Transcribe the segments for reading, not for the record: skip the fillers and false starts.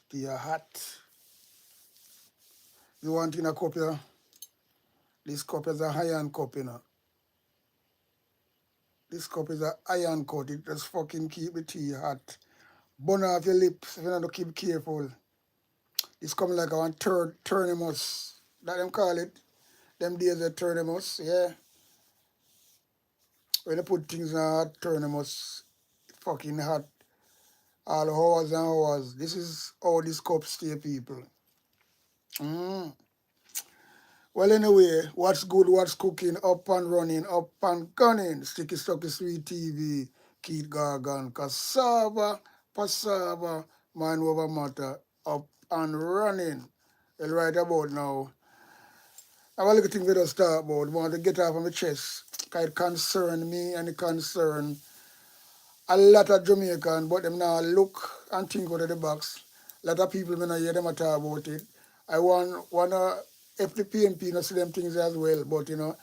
Tea hot. You want in a cup here? This cup is a iron cup, you know. This cup is a iron cup. It just fucking keep the tea hot. Burn off your lips if you don't keep careful. It's coming like a one turnimus. That them call it. Them days a turnimus, yeah. When you put things in a hot turnimus, fucking hot. All hours and hours. This is how this cup stay, people. Mm. Well, anyway, what's good, what's cooking, up and running, up and gunning. Stucky Sweet TV, Keith Gorgan, cassava, passava, mind over matter, up and running. Well, right about now, I have a little thing we just talk about. I want to get off of my chest. Because it concern me and it concern a lot of Jamaican, but them now look and think out of the box. A lot of people when I hear them talk about it. I wanna if the PNP not see them things as well, but you know,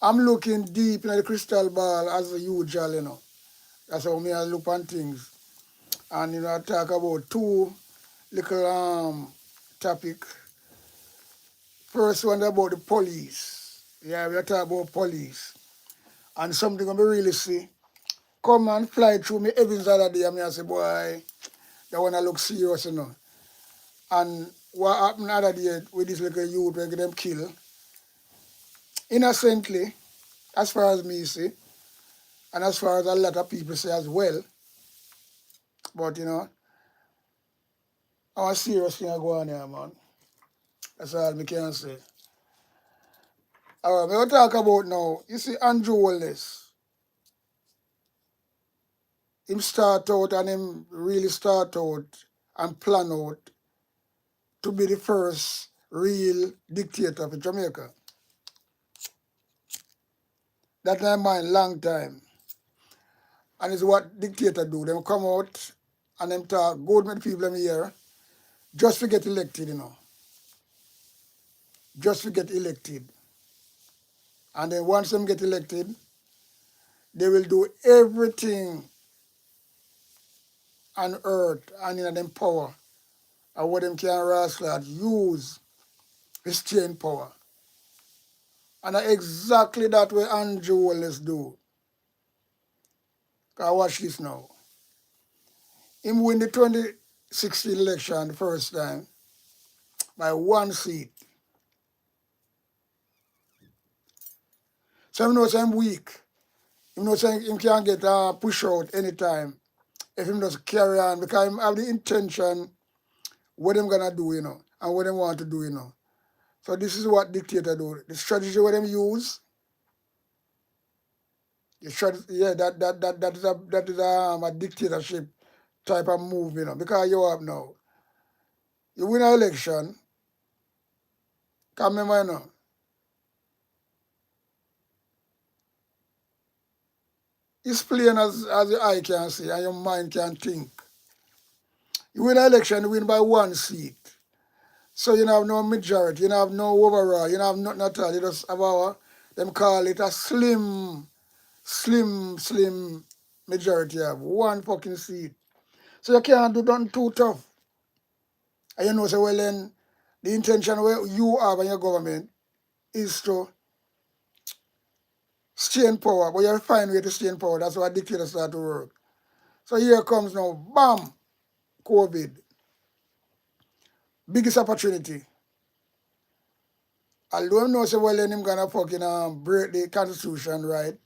I'm looking deep in the crystal ball as usual, you know. That's how me I look on things. And you know, I talk about two little topic. First one about the police. Yeah, we are talking about police. And something I really see. Come and fly through me heavens the other day and I say, boy, that one I look serious, you know. And what happened the other day with this little youth where them kill, innocently, as far as me see, and as far as a lot of people say as well. But you know, I want serious thing go on here, man. That's all I can say. All right, we'll talk about now. You see, Andrew Wallace, him start out and him really start out and plan out to be the first real dictator of Jamaica. That in mind long time. And it's what dictator do. Them come out and them talk good with people them here just to get elected, you know. Just to get elected. And then once them get elected, they will do everything on earth and in them power and what them can rascal use to stay in power. And that's exactly that way Andrew Wallace do. Cause watch this now. Him win the 2016 election the first time by 1 seat. So him know say him weak. Him know say him can get push out anytime if him just carry on because him have the intention what them gonna do, you know, and what them want to do, you know. So this is what dictator do. The strategy what them use, the strategy, yeah, that is a dictatorship type of move, you know, because you have now. You win an election, come remember, you know, it's plain as your eye can see and your mind can think. You win an election, you win by 1 seat. So you have no majority, you have no overall, you have nothing at all. You just have them call it a slim majority of 1 fucking seat. So you can't do nothing too tough. And you know, so well then, the intention where you have in your government is to stay in power, but you have to find a way to stay in power. That's why dictators start to work. So here comes now, bam, COVID. Biggest opportunity. Although I know say well then him gonna fucking break the constitution, right?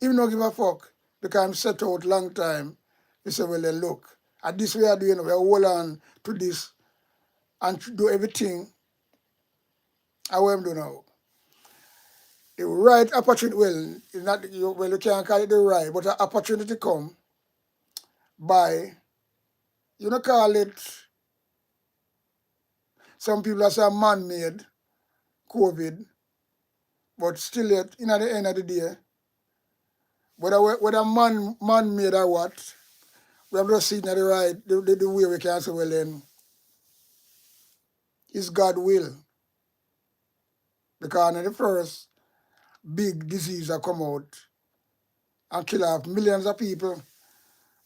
Even don't give a fuck because I'm set out long time. He say, well then look, at this we are doing, we are hold on to this and do everything I want to do now. The right opportunity, well, it's not, well, you can't call it the right, but an opportunity come by, you know, call it, some people are saying man-made COVID, but still yet, in at the end of the day, whether man-made or what, we have just seen the right, the way we can say, well then, it's God will. Because in the first big disease that come out and kill off millions of people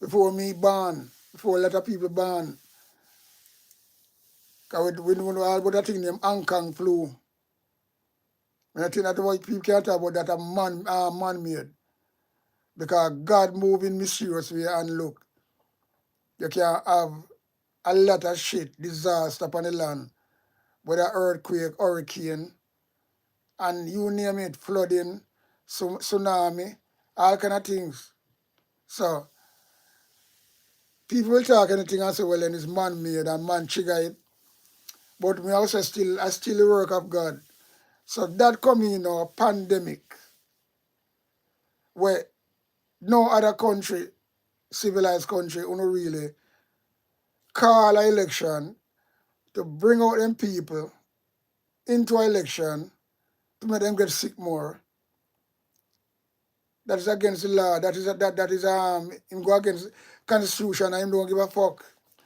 before me born. before a lot of people born. Because we know all about that thing named Hong Kong flu. And I think that what people can't talk about that a man-made. Because God move in mysterious way and look, you can have a lot of shit, disaster upon the land, whether earthquake, hurricane, and you name it, flooding, tsunami, all kind of things. So people will talk anything and say, well, then it's man-made and man trigger it. But me also I still the work of God. So that coming in a pandemic where no other country, civilized country, only really call an election to bring out them people into an election to make them get sick more. That is against the law. That is him go against constitution and him don't give a fuck.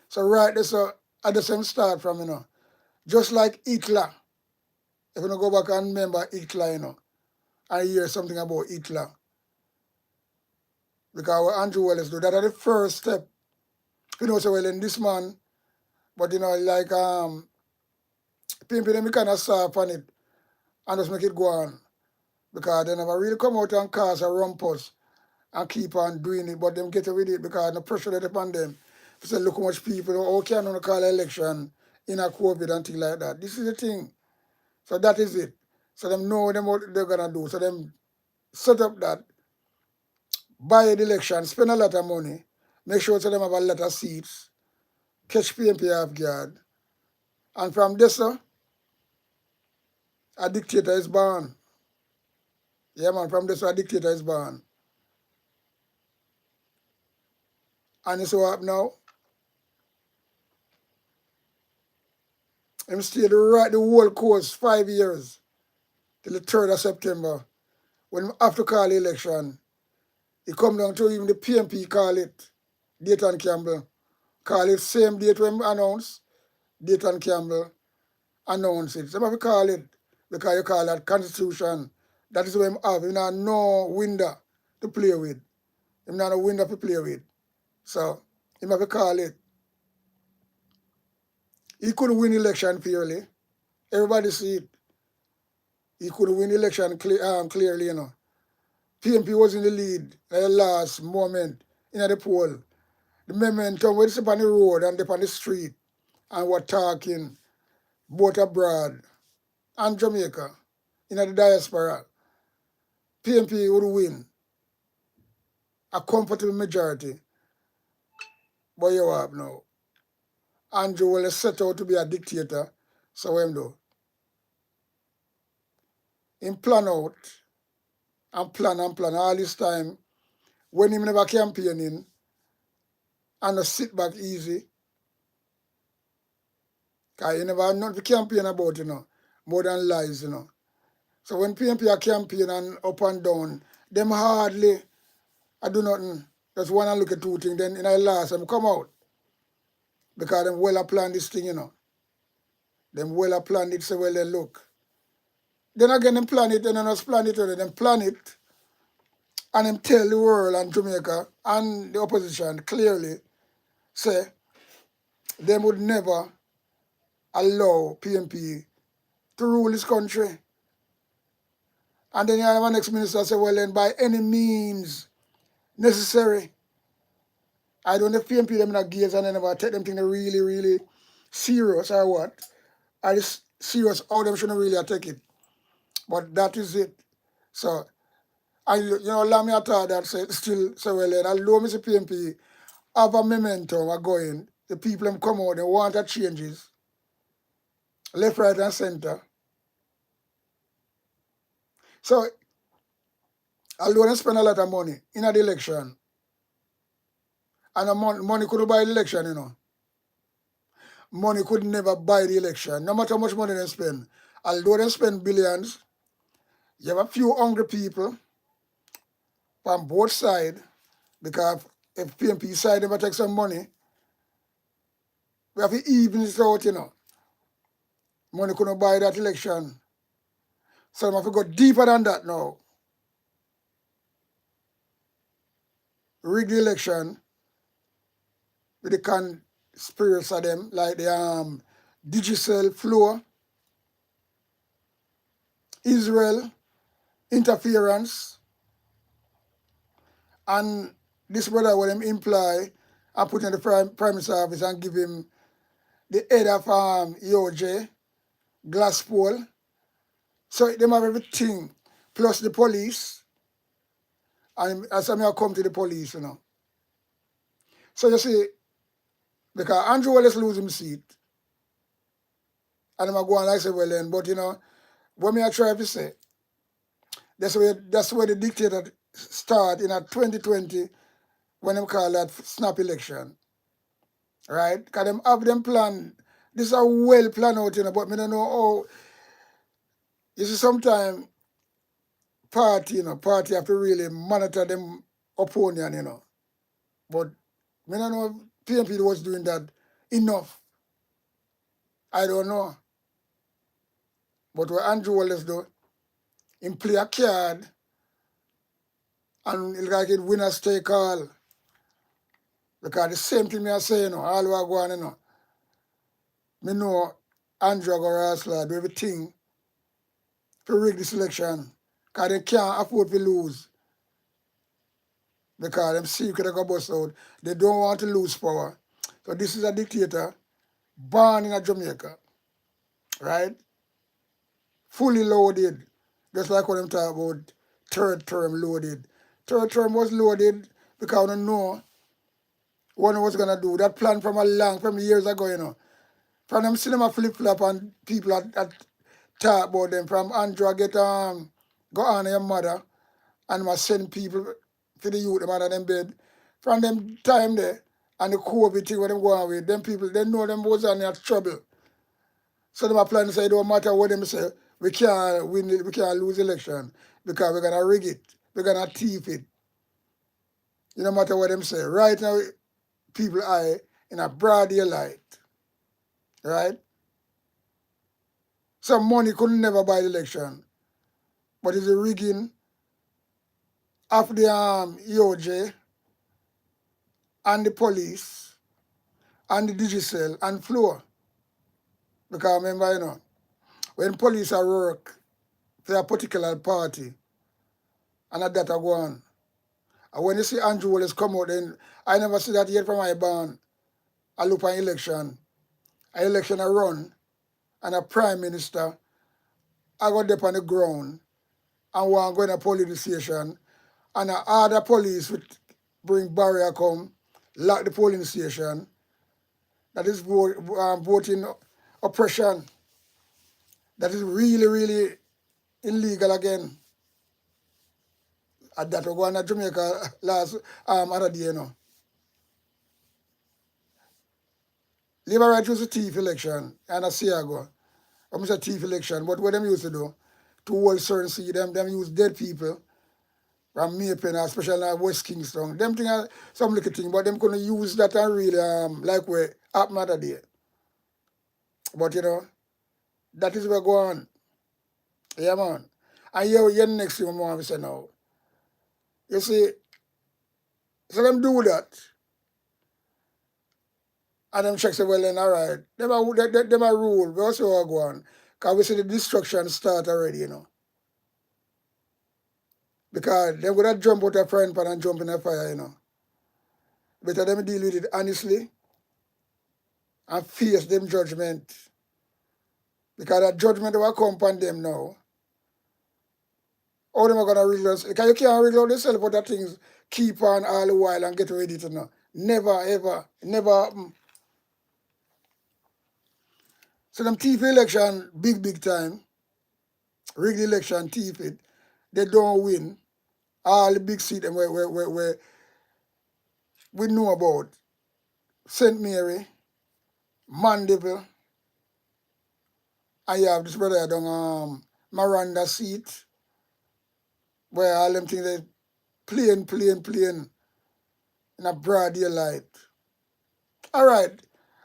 So right there, so at the same start from, just like Hitler. If you don't go back and remember Hitler, I hear something about Hitler. Because what Andrew Wallace do, that are the first step. So well in this man, but like pimping them kind of soft on it and just make it go on. Because they never really come out and cause a rumpus and keep on doing it, but them get away with it because the pressure that upon them. If say, look how much people, how can you call an election in a COVID and things like that. This is the thing. So that is it. So them know them what they're gonna do. So them set up that, buy the election, spend a lot of money, make sure so them have a lot of seats, catch PMP off guard. And from this, a dictator is born. Yeah, man, from this, a dictator is born. And you see what now? Him stayed right the whole course, 5 years, till the 3rd of September, when him have to call the election. It come down to even the PMP call it, Dayton Campbell. Call it same date when announce, Dayton Campbell announce it. Some have to call it because you call that constitution. That is what him have. Him not no window to play with. Him not a window to play with. So him have to call it. He couldn't win election fairly. Everybody see it. He couldn't win election clearly, PMP was in the lead at the last moment in the poll. The momentum was up on the road and up on the street and were talking both abroad and Jamaica in the diaspora. PMP would win a comfortable majority. But you have now. Andrew will set out to be a dictator. So what him do? Him plan out and plan all this time when him never campaigning and sit back easy. Because you never have nothing to campaign about, more than lies, So when PMP are campaign and up and down, them hardly I do nothing. Just want to look at two things, then in the last them come out. Because them well planned this thing, Them well planned it, so well they look. Then again them plan it, and then us plan it, and then plan it, and them tell the world and Jamaica and the opposition clearly, say, them would never allow PMP to rule this country. And then you have a next minister say, well then by any means necessary. I don't know if PMP them in a gaze and they never take them thing really, really serious or what. Are this serious how them shouldn't really take it. But that is it. So allow me to thought that still say well then although Mr. PMP have a momentum are going, the people them come out, they want a changes. Left, right and center. So although they spend a lot of money in the election, and the money couldn't buy the election, Money could never buy the election, no matter how much money they spend. Although they spend billions, you have a few hungry people from both sides, because if PMP side never take some money, we have to even it out, Money couldn't buy that election. So we have to go deeper than that now. Rig the election with the conspiracy of them, like the digital flow, Israel, interference, and this brother will him imply and put in the prime minister office and give him the head of EOJ, Glasspool. So them have everything, plus the police, and as I may come to the police, you know. So you see, because Andrew Wallace lose his seat, and I'm go on like say, well then, but you know, what me I try to say, that's where the dictator start in a 2020 when them call that snap election. Right? Because them have them plan. This is a well planned out, you know, but me don't know how. You see, sometimes party have to really monitor them opponent, you know. But me don't know if PMP was doing that enough. I don't know. But what Andrew Wallace do, him play a card and it's like it winners take all. Because the same thing me I say, you know, all we are going, you know. Me know Andrew Gorasla do everything to rig this election. Because they can't afford to lose. Because them secret go bust out. They don't want to lose power. So this is a dictator born in a Jamaica. Right? Fully loaded. Just like when them talk about third term loaded. Third term was loaded because I don't know what I was gonna do. That plan from years ago, you know. From them cinema flip flop and people that talk about them. From Andrew get go on your mother and I send people to the youth them out of them bed. From them time there and the COVID thing where them go on with, them people they know them was on their trouble. So them are planning to say it don't matter what them say, we can't win it, we can't lose election because we're gonna rig it, we're gonna thief it. You no matter what them say. Right now people are in a broad daylight. Right? Some money could never buy the election. But it's a rigging of the EOJ and the police and the digital and floor. Because remember, you know, when police are work for a particular party and that data go on. And when you see Andrew Wallace come out, then I never see that yet from my barn. I look at an election I run, and a prime minister, I got up on the ground and want go in a police station, and other police with bring barrier come, lock the polling station. That is voting oppression. That is really, really illegal again. And that we go on to Jamaica last other day, you know. Labour right was a thief election, and I see ago. I'm a thief election, but what them used to do, to hold certain seat, them use dead people from Maypen, especially West Kingston. Them thing are some little thing, but them couldn't use that and really like where happened other day. But you know, that is where go on. Yeah, man. And here next thing I want to say now. You see, so them do that. And them check say, well then all right. Them a rule. We also go on. Because we see the destruction start already, you know. Because they would have jump out of frying pan and jump in a fire, you know. Better them deal with it honestly and face them judgment. Because that judgment will come upon them now. How them are gonna wriggle us? Because you can't wriggle out yourself out of things keep on all the while and get ready to know. Never ever, never happen. So them thief election, big time, rig the election, thief it, they don't win. All the big seat them where we know about. St. Mary, Mandeville, and you have this brother down Miranda seat, where all them things they plain in a broad daylight. All right,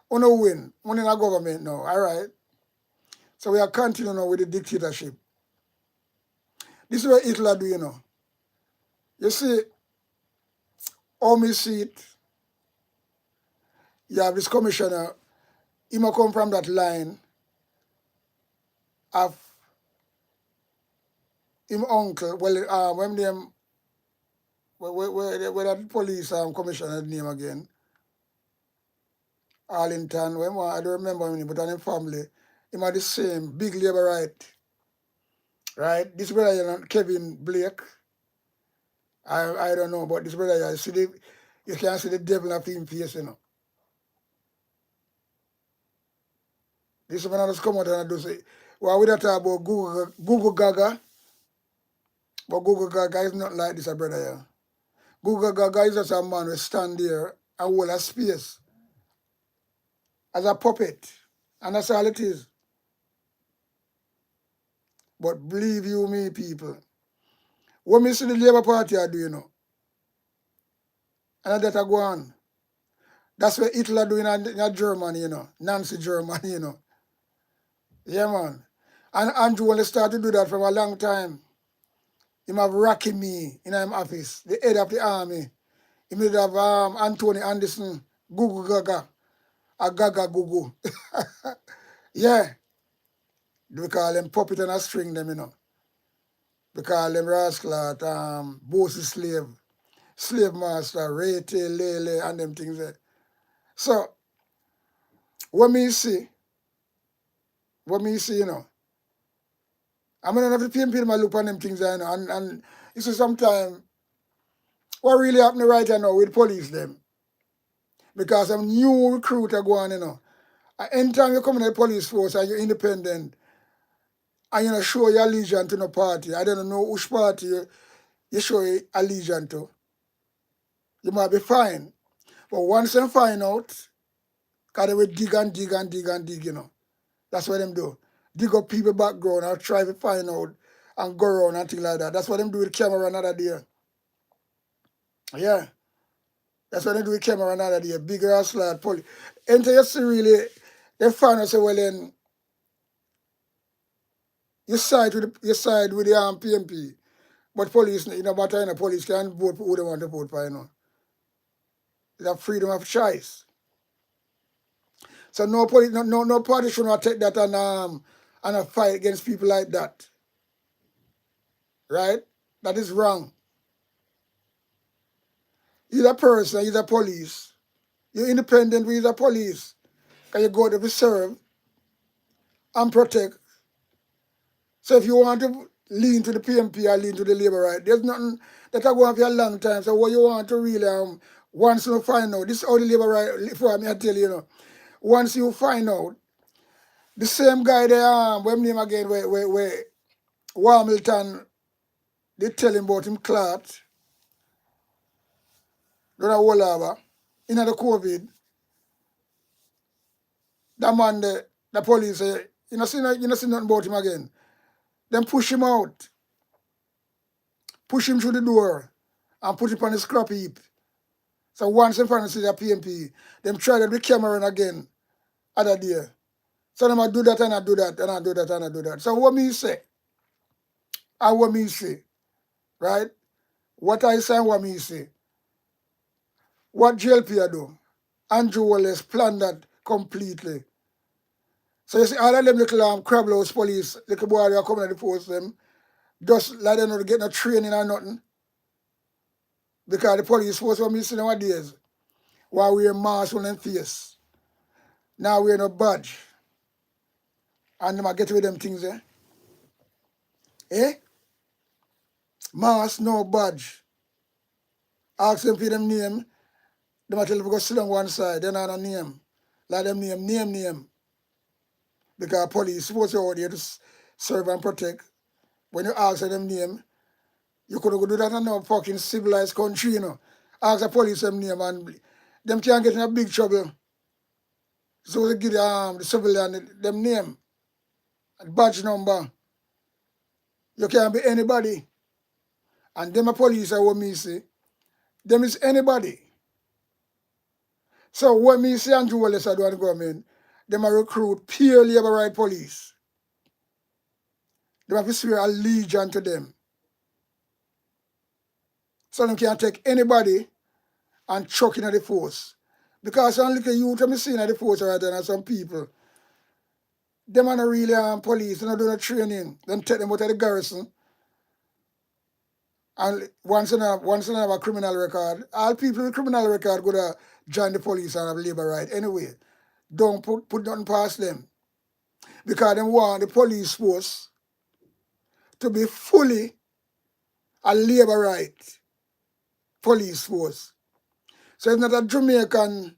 we no win. We in a government now, all right? So we are continuing now with the dictatorship. This is what Hitler do, you know. You see, how me see it, you have this commissioner, he might come from that line of him uncle, well, when them, where that police commissioner name again, Arlington, I don't remember him, but on him family, him had the same big labor right? This brother, Kevin Blake, I don't know, but this brother, you can see the devil of him face, This man has come out and do say, well, we don't talk about Google Gaga, but Google Gaga is not like this, brother, yeah. Google Gaga is just a man who stand there and hold a space as a puppet, and that's all it is. But believe you me, people, what me see the Labour Party are doing, and that go on. That's what Hitler doing in Germany, Nazi Germany, Yeah, man. And Andrew only started to do that from a long time. Him have Rocky me in his office, the head of the army. He made have Anthony Anderson, Google Gaga, a Gaga Google. Yeah. We call them puppet and a string them, We call them rascal, bossy slave master, Rete, Lele, and them things there. So, what me see, I mean, I have to pay my look on them things, and you see sometimes, what really happening right now with police them, because some new recruiter go on, anytime you come in the police force and you're independent, and you show your allegiance to no party, I don't know which party you show your allegiance to, you might be fine. But once they find out, because they will dig and dig and dig and dig, That's what them do. Dig up people background and try to find out and go around and things like that. That's what them do with camera another day. Yeah. That's what they do with camera another day. Bigger and slide police. Enter you see really, they find out say, well then, you side with the PMP. But police, but police can vote for who they want to vote for, It's a freedom of choice. So no party should not take that and a fight against people like that. Right? That is wrong. He's a person, he's a police. You're independent with the police. Can you go there to serve and protect? So if you want to lean to the PMP or lean to the Labour right, there's nothing that I go on for a long time. So what you want to really once you find out, this is how the Labour right for me I tell you, once you find out, the same guy there, when name again, where Warmilton, they tell him about him clot, don't know all over, in the COVID, that man the police say, you know see nothing about him again. Then push him out, push him through the door, and put him on the scrap heap. So once in front of the PMP, them try to be Cameron again other day. So them I do that and I do that and I do that and I do that. So what me say? And what me say, right? What I say and what me say. What JLP I do? Andrew Wallace planned that completely. So you see all of them little crab house police, little boy they are coming to the post them, just like they not get no training or nothing. Because the police force what me see nowadays, while wear masks on them face. Now we're no badge. And them I get with them things there. Mask, no badge. Ask them for them name. Them I tell them go sit on one side, then on a name. Like them name. Because police supposed to out there to serve and protect. When you ask them name, you could go do that in a fucking civilized country, Ask the police them name and them can't get in a big trouble. So they give the civilian them name, badge number. You can't be anybody. And them a police are what me say. Them is anybody. So what me say Andrew Wallace are doing government, them a recruit pure labor right police. They have to swear allegiance to them. So they can't take anybody and chuck in the force. Because some little youth I'm seeing at the force right there and some people, them are not really police, they not doing no training. Then take them out of the garrison. And once they have a criminal record, all people with criminal record go to join the police and have labor right anyway. Don't put nothing past them. Because they want the police force to be fully a labor right police force. So it's not a Jamaican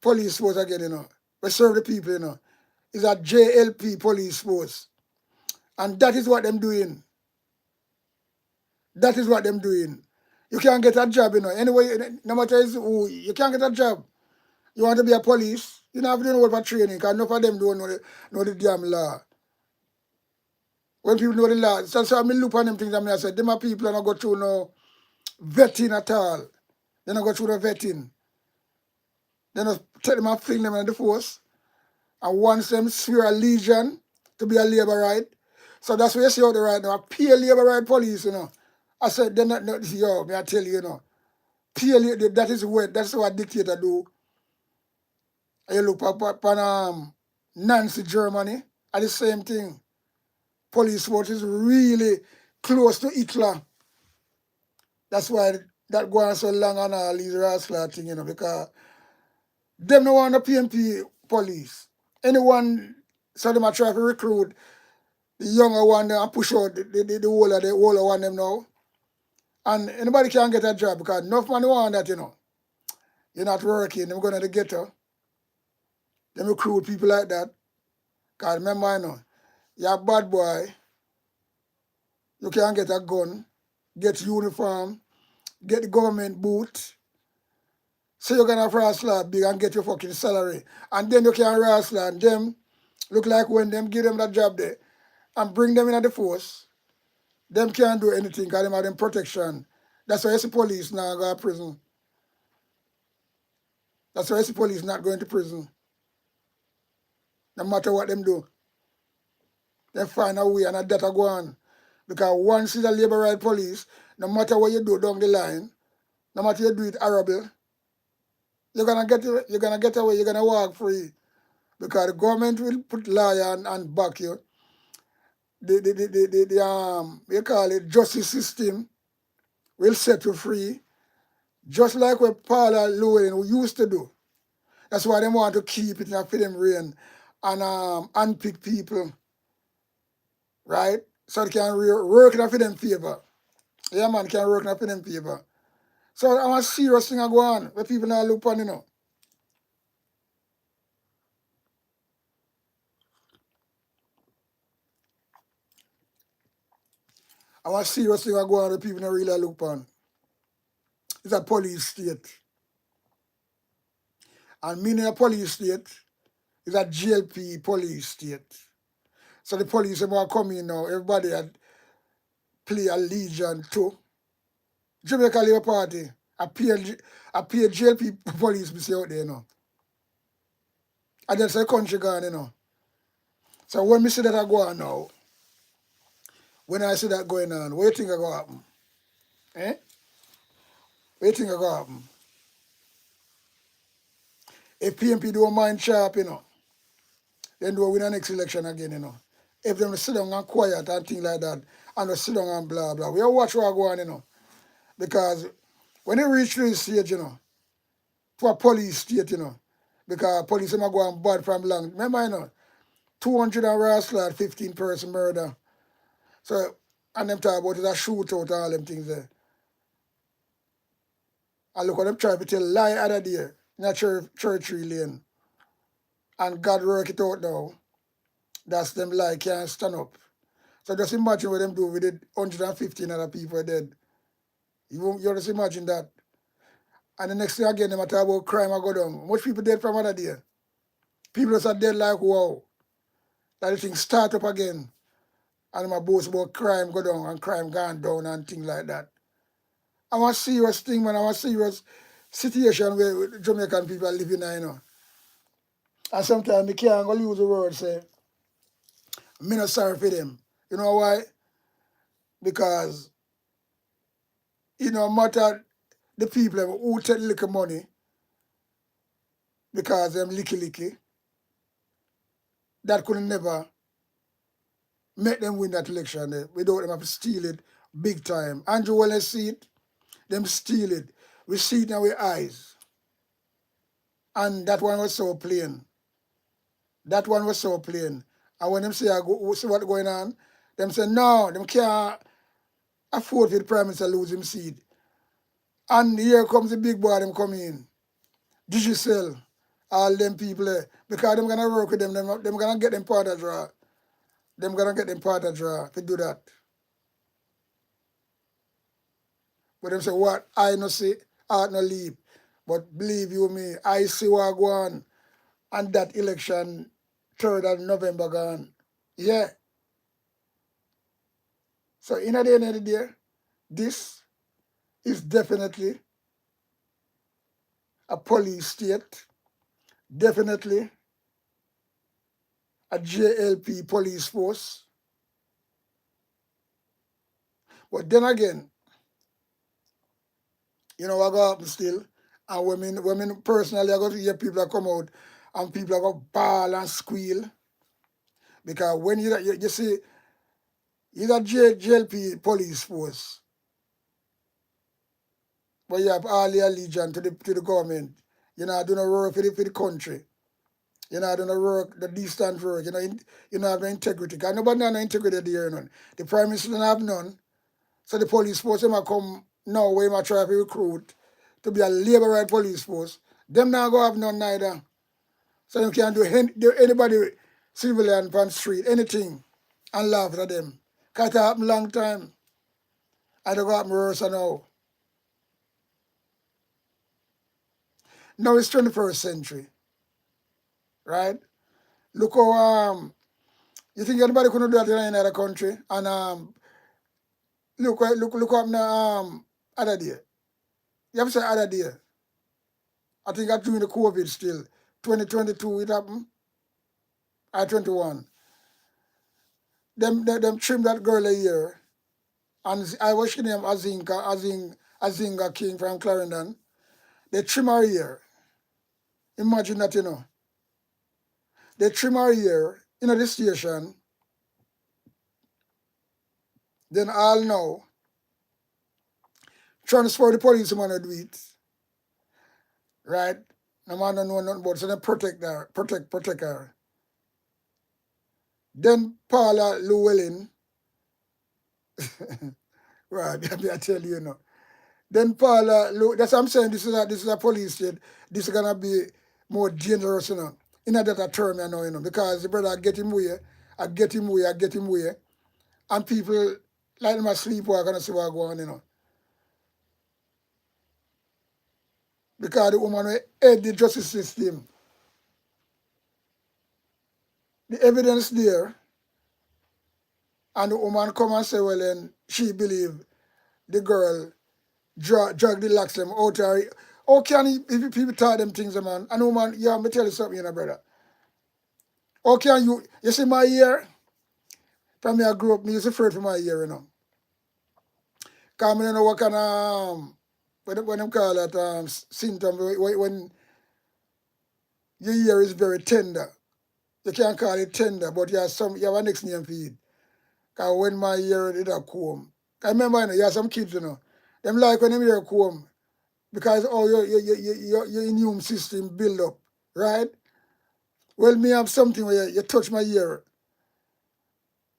police force again, We serve the people, It's a JLP police force. And that is what them doing. That is what them doing. You can't get a job, Anyway, no matter who, you can't get a job. You want to be a police, you don't have to know what training, because enough of them don't know the damn law. When people know the law, so I look on them things and I say, them are people don't go through no vetting at all. They don't go through the vetting. They don't take them and fling them in the force. And once them swear a legion to be a labor right. So that's what you see out there right now. A pay labor right police, I said, they're not, yo, may I tell you, pay, that is what a dictator do. And you look upon Nancy Germany, and the same thing. Police force is really close to Hitler. That's why that go on so long on all these rascal thing, because them no want the PMP police. Anyone, so them are trying to recruit the younger one and push out the older one them now. And anybody can get a job because enough money want that, You're not working, they're going to the ghetto. They recruit people like that. Because remember, you're a bad boy. You can get a gun, get uniform, get the government boot. So you can have wrestler big and get your fucking salary. And then you can wrestle and them look like when them give them that job there and bring them in at the force, them can't do anything because them have them protection. That's why you see police now go to prison. That's why you see police not going to prison. No matter what them do. They find a way and a data go on. Because once it's a labor right police, no matter what you do down the line, no matter you do it horrible, you're gonna get away, you're gonna walk free. Because the government will put lawyer and back you. You call it justice system will set you free. Just like what Paula Llewellyn used to do. That's why they want to keep it in a film reign and unpick people, right? So they can work in a them favor. Yeah, man, can work in a them favor. So I'm a serious thing go on where people now look on, I'm a serious thing go on where people don't really look on. It's a police state. And meaning a police state is a GLP police state. So the police are coming now, everybody had play a legion to Jamaica Labour Party. I pay GLP police be say out there, And then say country gone, So when me see that I go on now, when I see that going on, what do you think I go happen? Eh? What do you think I go happen? If PMP don't mind sharp, then they'll win the next election again, If them sit down and quiet and things like that, and they sit down and blah blah. We all watch what go on, Because when they reach this stage, for a police state, because police are going bad from long. Remember, 200 and rascal 15 person murder. So, and them talk about it a shootout and all them things there. And look what them try to tell lie other day in a church lane. And God work it out now. That's them lie can't stand up. So just imagine what them do with the 115 other people dead. You just imagine that. And the next thing again, them talk about crime I go down. Much people dead from other day. People just are dead like wow. That the thing start up again. And my boast about crime go down and crime gone down and things like that. I want serious thing, man. I want serious situation where Jamaican people are living now, And sometimes they can't go use the word say, me not sorry for them. You know why? Because matter the people who take little money because them licky, that could never make them win that election without them have to steal it big time. Andrew Wallace see it, them steal it. We see it in our eyes. And that one was so plain. That one was so plain. And when them say, I go, see what's going on, them say, no, them can't afford for the Prime Minister lose him seat. And here comes the big boy, them come in. Digicel, all them people there. Because them gonna work with them gonna get them part of draw. Them gonna get them part of draw to do that. But them say, what? I no see, I no leave. But believe you me, I see what go on. And that election, 3rd of November gone. Yeah. So in the end of the day, this is definitely a police state, definitely a JLP police force. But then again, you know what go happen still? And women personally, I got to hear people that come out and people that go bawl and squeal. Because when you see, you got JLP police force, but you have all the allegiance to the government. You're not doing a work for the country. You're not doing a work, the decent work. You know have no integrity. Because nobody has no integrity there. None. The Prime Minister don't have none. So the police force them come now where they try to recruit to be a labor right police force. Them not go have none neither. So you can't do anybody civilian on the street, anything, and laugh at them. Because it happened long time. And they go happen worse now. Now it's 21st century. Right? Look how you think anybody couldn't do that in another country? And look up now other day. You have to say other day. I think that during the COVID still. 2022 it happened. Or 21. Them trim that girl a year. And I watched name Azinga King from Clarendon. They trim her ear. Imagine that, They trim her ear in the station. Then all now transfer the police man to do it. Right? No man don't know nothing about it, so they protect her. Then Paula Llewellyn, right, I tell you, Then Paula, that's what I'm saying, this is a police state. This is gonna be more dangerous, In that term, because the brother I get him way, and people like them asleep are gonna see what go on, Because the woman will head the justice system. The evidence there, and the woman come and say, well, then she believe the girl drag the locks them out her. How can people tell them things, man? And woman, yeah, me tell you something, brother. How can you see my ear? From me I grew up, me is afraid for my ear, Because I don't know what kind of, when them call that symptom, when your ear is very tender. You can't call it tender, but you have a next name for it. Because when my ear did a comb, I remember, you have some kids, them like when them ear comb, because your immune system build up, right? Well, me have something where you touch my ear,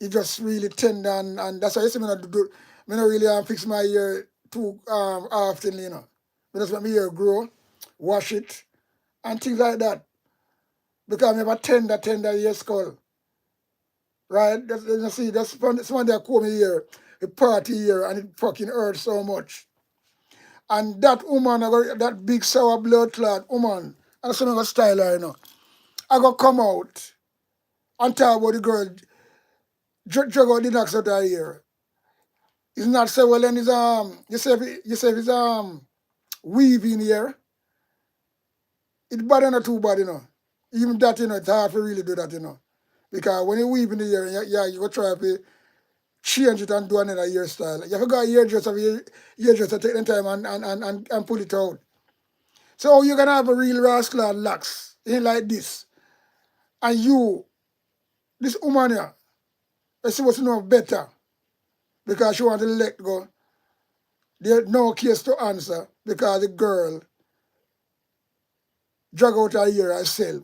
it just really tender, and that's why you see me not really fix my ear too often, Me just let my ear grow, wash it, and things like that. Because I have a tender ear skull, right? You see, that's someone that comb my ear, a party ear, and it fucking hurts so much. And that woman, that big sour blood clot woman, and some of style her, I got come out and talk about the girl drag out the knocks out her ear. It's not say well then it's you say if it's weaving here, it's bad not too bad, Even that, it's hard to really do that, Because when you weave in the ear, you go try to change it and do another hairstyle. You have to go hairdresser take the time and pull it out. So how you gonna have a real rascal locks in like this? And you, this woman here, is supposed to know better because she want to let go. There's no case to answer because the girl drag out her ear herself.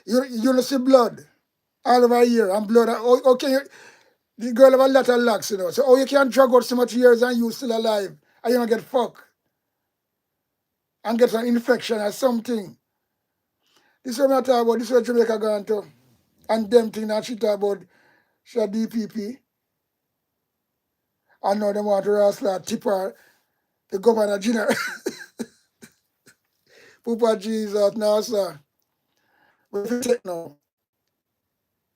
You don't see blood all over her ear and blood. Okay, the girl have a lot of locks, you know. So you can drag out so much ears and you still alive and you don't get fucked and get an infection or something. This is what I talk about. This is what Jamaica gone to. And them thing that she talk about, she a DPP. And now they want to wrestle tip her, the governor general. Papa Jesus, now, sir. But if you take now,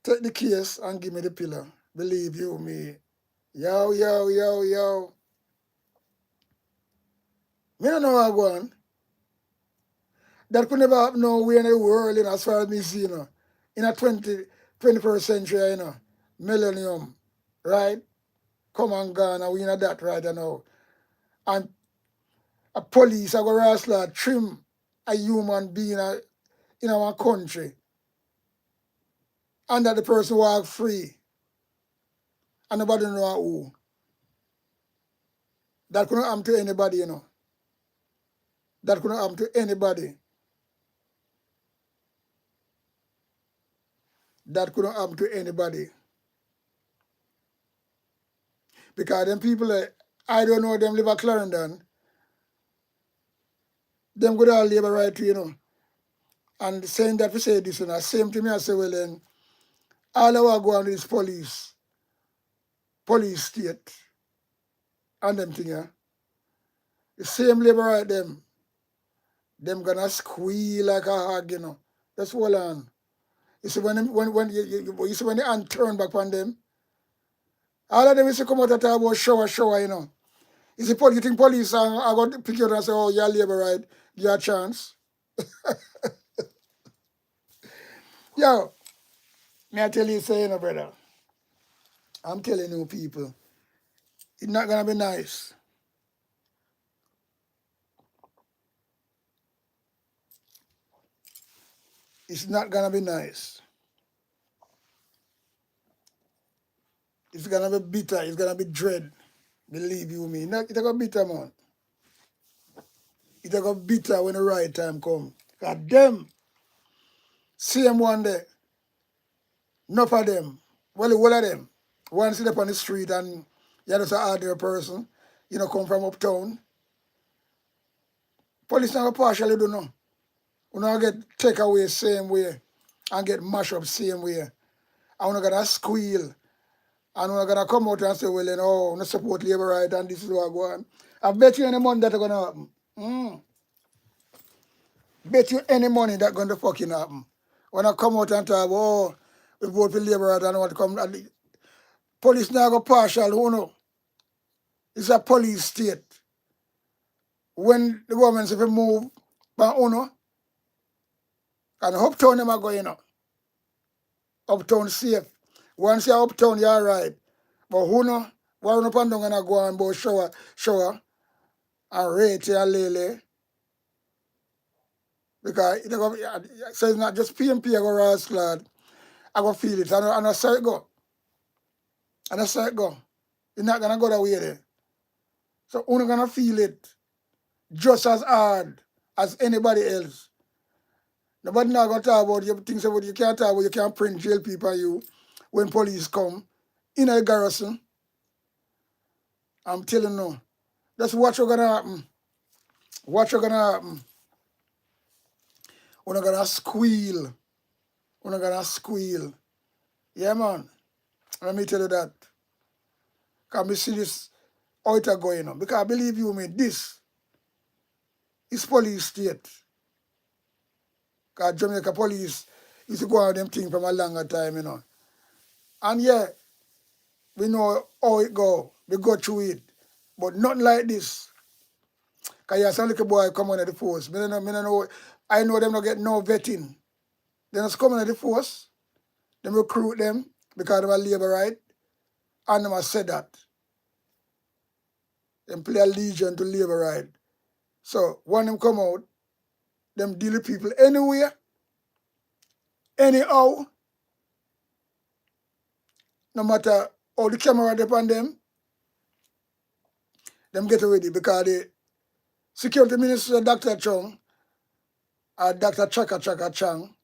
take the case and give me the pillar. Believe you me. Yo, yo, yo, yo. Me don't know how I go on. That could never happen nowhere in the world, you know, as far as me see, you know. In a 21st century, you know, millennium, right? Come and gone, and we in a that right now. And a police, I go wrestle, trim a human being in our country. And that the person walk free. And nobody know who. That couldn't happen to anybody, you know. That couldn't happen to anybody. That couldn't happen to anybody. Because them people, I don't know them live at Clarendon. Them good all labor right to, you know. And saying that we say this, you know, same to me, I say, well then, all I want to go on is police state, and them thing, yeah. The same labor right them gonna squeal like a hog, you know. That's hold on. You see when you see when the hand turn back on them, all of them used to come out and talk about shower, you know. You see, you think police are going to pick you up and say, oh, you're labor right, give you a chance. Yo, may I tell you, say, you know, brother, I'm telling you people, it's not gonna be nice. It's not gonna be nice. It's gonna be bitter, it's gonna be dread. Believe you me. It's gonna be bitter, man. It's gonna be bitter when the right time come. God them, same one there, enough of them. Well, all of them. One sit up on the street and you're just an ordinary person, you know, come from uptown. Police not partially do no. We not get take away same way and get mashed up same way. And we're not gonna squeal. And we're gonna come out and say, well, you know, we not support labor right and this is what go on. I bet you any money that's gonna happen. Bet you any money that's gonna fucking happen. When I come out and talk, oh, we vote for labor right and want to come. And police now go partial, who know? It's a police state. When the government say move, but uno, and uptown them are going, you know. Uptown safe. Once you're uptown, you're right. But who know? Why no pan gonna go and both shower and rate your lily? Because it go, so it's not just PMP I go rise lad. I go feel it. And I say it go. And I say it go. It's not gonna go that way there. So who's gonna feel it just as hard as anybody else. Nobody not gonna talk about you things about you can't talk about you can't print jail people on you when police come in a garrison. I'm telling you. That's what you're gonna happen. What you're gonna happen. We're not gonna squeal. We're not gonna squeal. Yeah, man. Let me tell you that. Can we see this how it going on? Because I believe you me, this is police state. Because Jamaica police used to go on them things from a longer time, you know. And yeah, we know how it go. We go through it. But nothing like this. Because you some little boy come on at the force. Me don't know. I know them not get no vetting. They just come on at the force. Them recruit them because they were labor right. And them have said that. Them play a legion to labor right. So when them come out, them deal with people anywhere, anyhow, no matter how the camera depend on them get ready because the security minister, Dr. Chong, or Dr. Chaka Chang,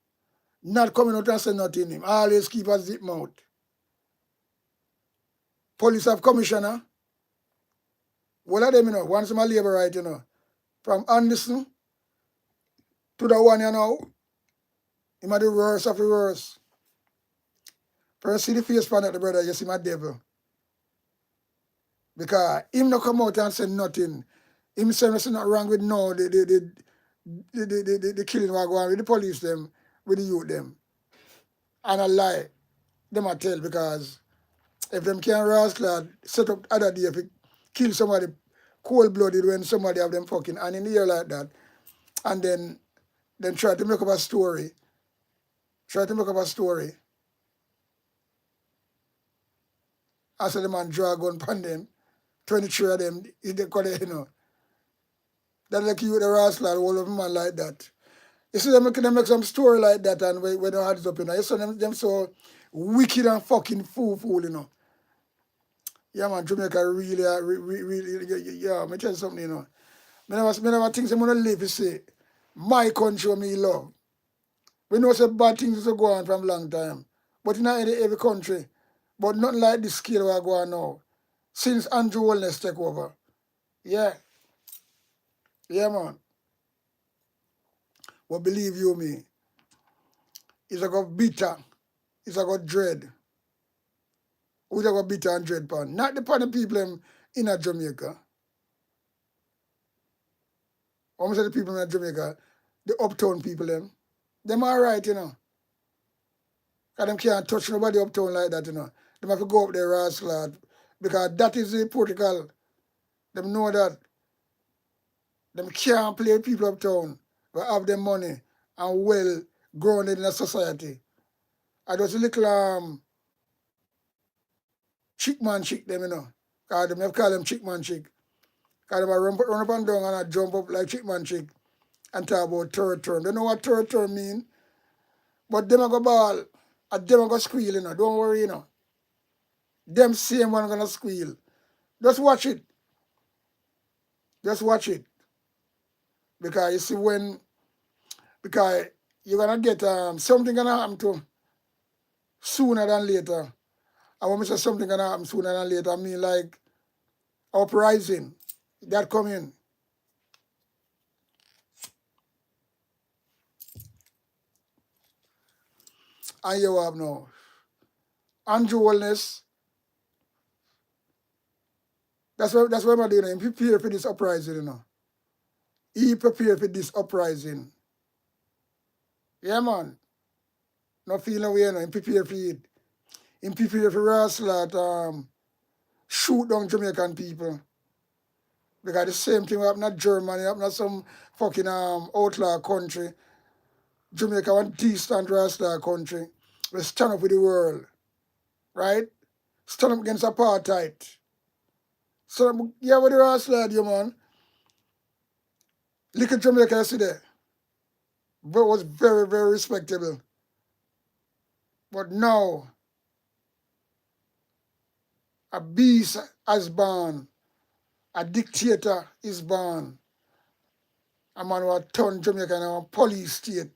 not coming out and say nothing him. Always keep a zip mouth. Police have commissioner. What are them, you know? Once my labor right, you know. From Anderson to the one, you know. Him are the worst of the worst. First see the face pan at the brother, you see my devil. Because him not come out and say nothing. Him say nothing not wrong with no the killing what go on with the police them, with the youth them. And a lie. Them a tell because if them can't rascal set up other day if it kill somebody cold blooded when somebody have them fucking and in the air like that, and then try to make up a story. Try to make up a story. I said the man draw a gun upon them, 23 of them, they call it, you know. That like you the rascal, all of them are like that. You see them make some story like that and when they had it up, you know. You see them so wicked and fucking fool, you know. Yeah, man, Jamaica really, yeah, me tell you something, you know. Me never think I'm gonna live, you see. My country me love. We know some bad things used to go on from long time. But in every country. But nothing like the scale we are going now. Since Andrew Wellness take over. Yeah. Yeah, man. But believe you me, it's a got bitter. It's a got dread. Who's a got bitter and dread pan? Not the pan of people in Jamaica. Almost the people in Jamaica, the uptown people them all right, you know. Because them can't touch nobody uptown like that, you know. Them have to go up there rascal because that is the protocol. Them know that. Them can't play people uptown but have them money and well grounded in a society. I just a little chick man chick them, you know. Because them have call them chick man chick. Because them run up and down and I jump up like chick man chick and talk about third term. They know what third term mean. But them a go ball. And them a go squeal, you know. Don't worry, you know. Them same one gonna squeal. Just watch it. Just watch it. Because you see because you're gonna get something gonna happen to sooner than later. I want to say something gonna happen sooner than later. I mean like uprising. That coming. And you have now. Andrew Wellness. That's what I'm doing. He prepare for this uprising, you know. He prepare for this uprising. Yeah, man. No feeling away, you know. He prepare for it. He prepare for rascal shoot down Jamaican people. Because the same thing happened in Germany, happened in some fucking outlaw country. Jamaica, one decent rascal country. We stand up with the world. Right? Stand up against apartheid. So, yeah, what the rascal you, man. Look at Jamaica yesterday. But was very, very respectable. But now, a beast has born. A dictator is born. A man who turned Jamaica into a police state.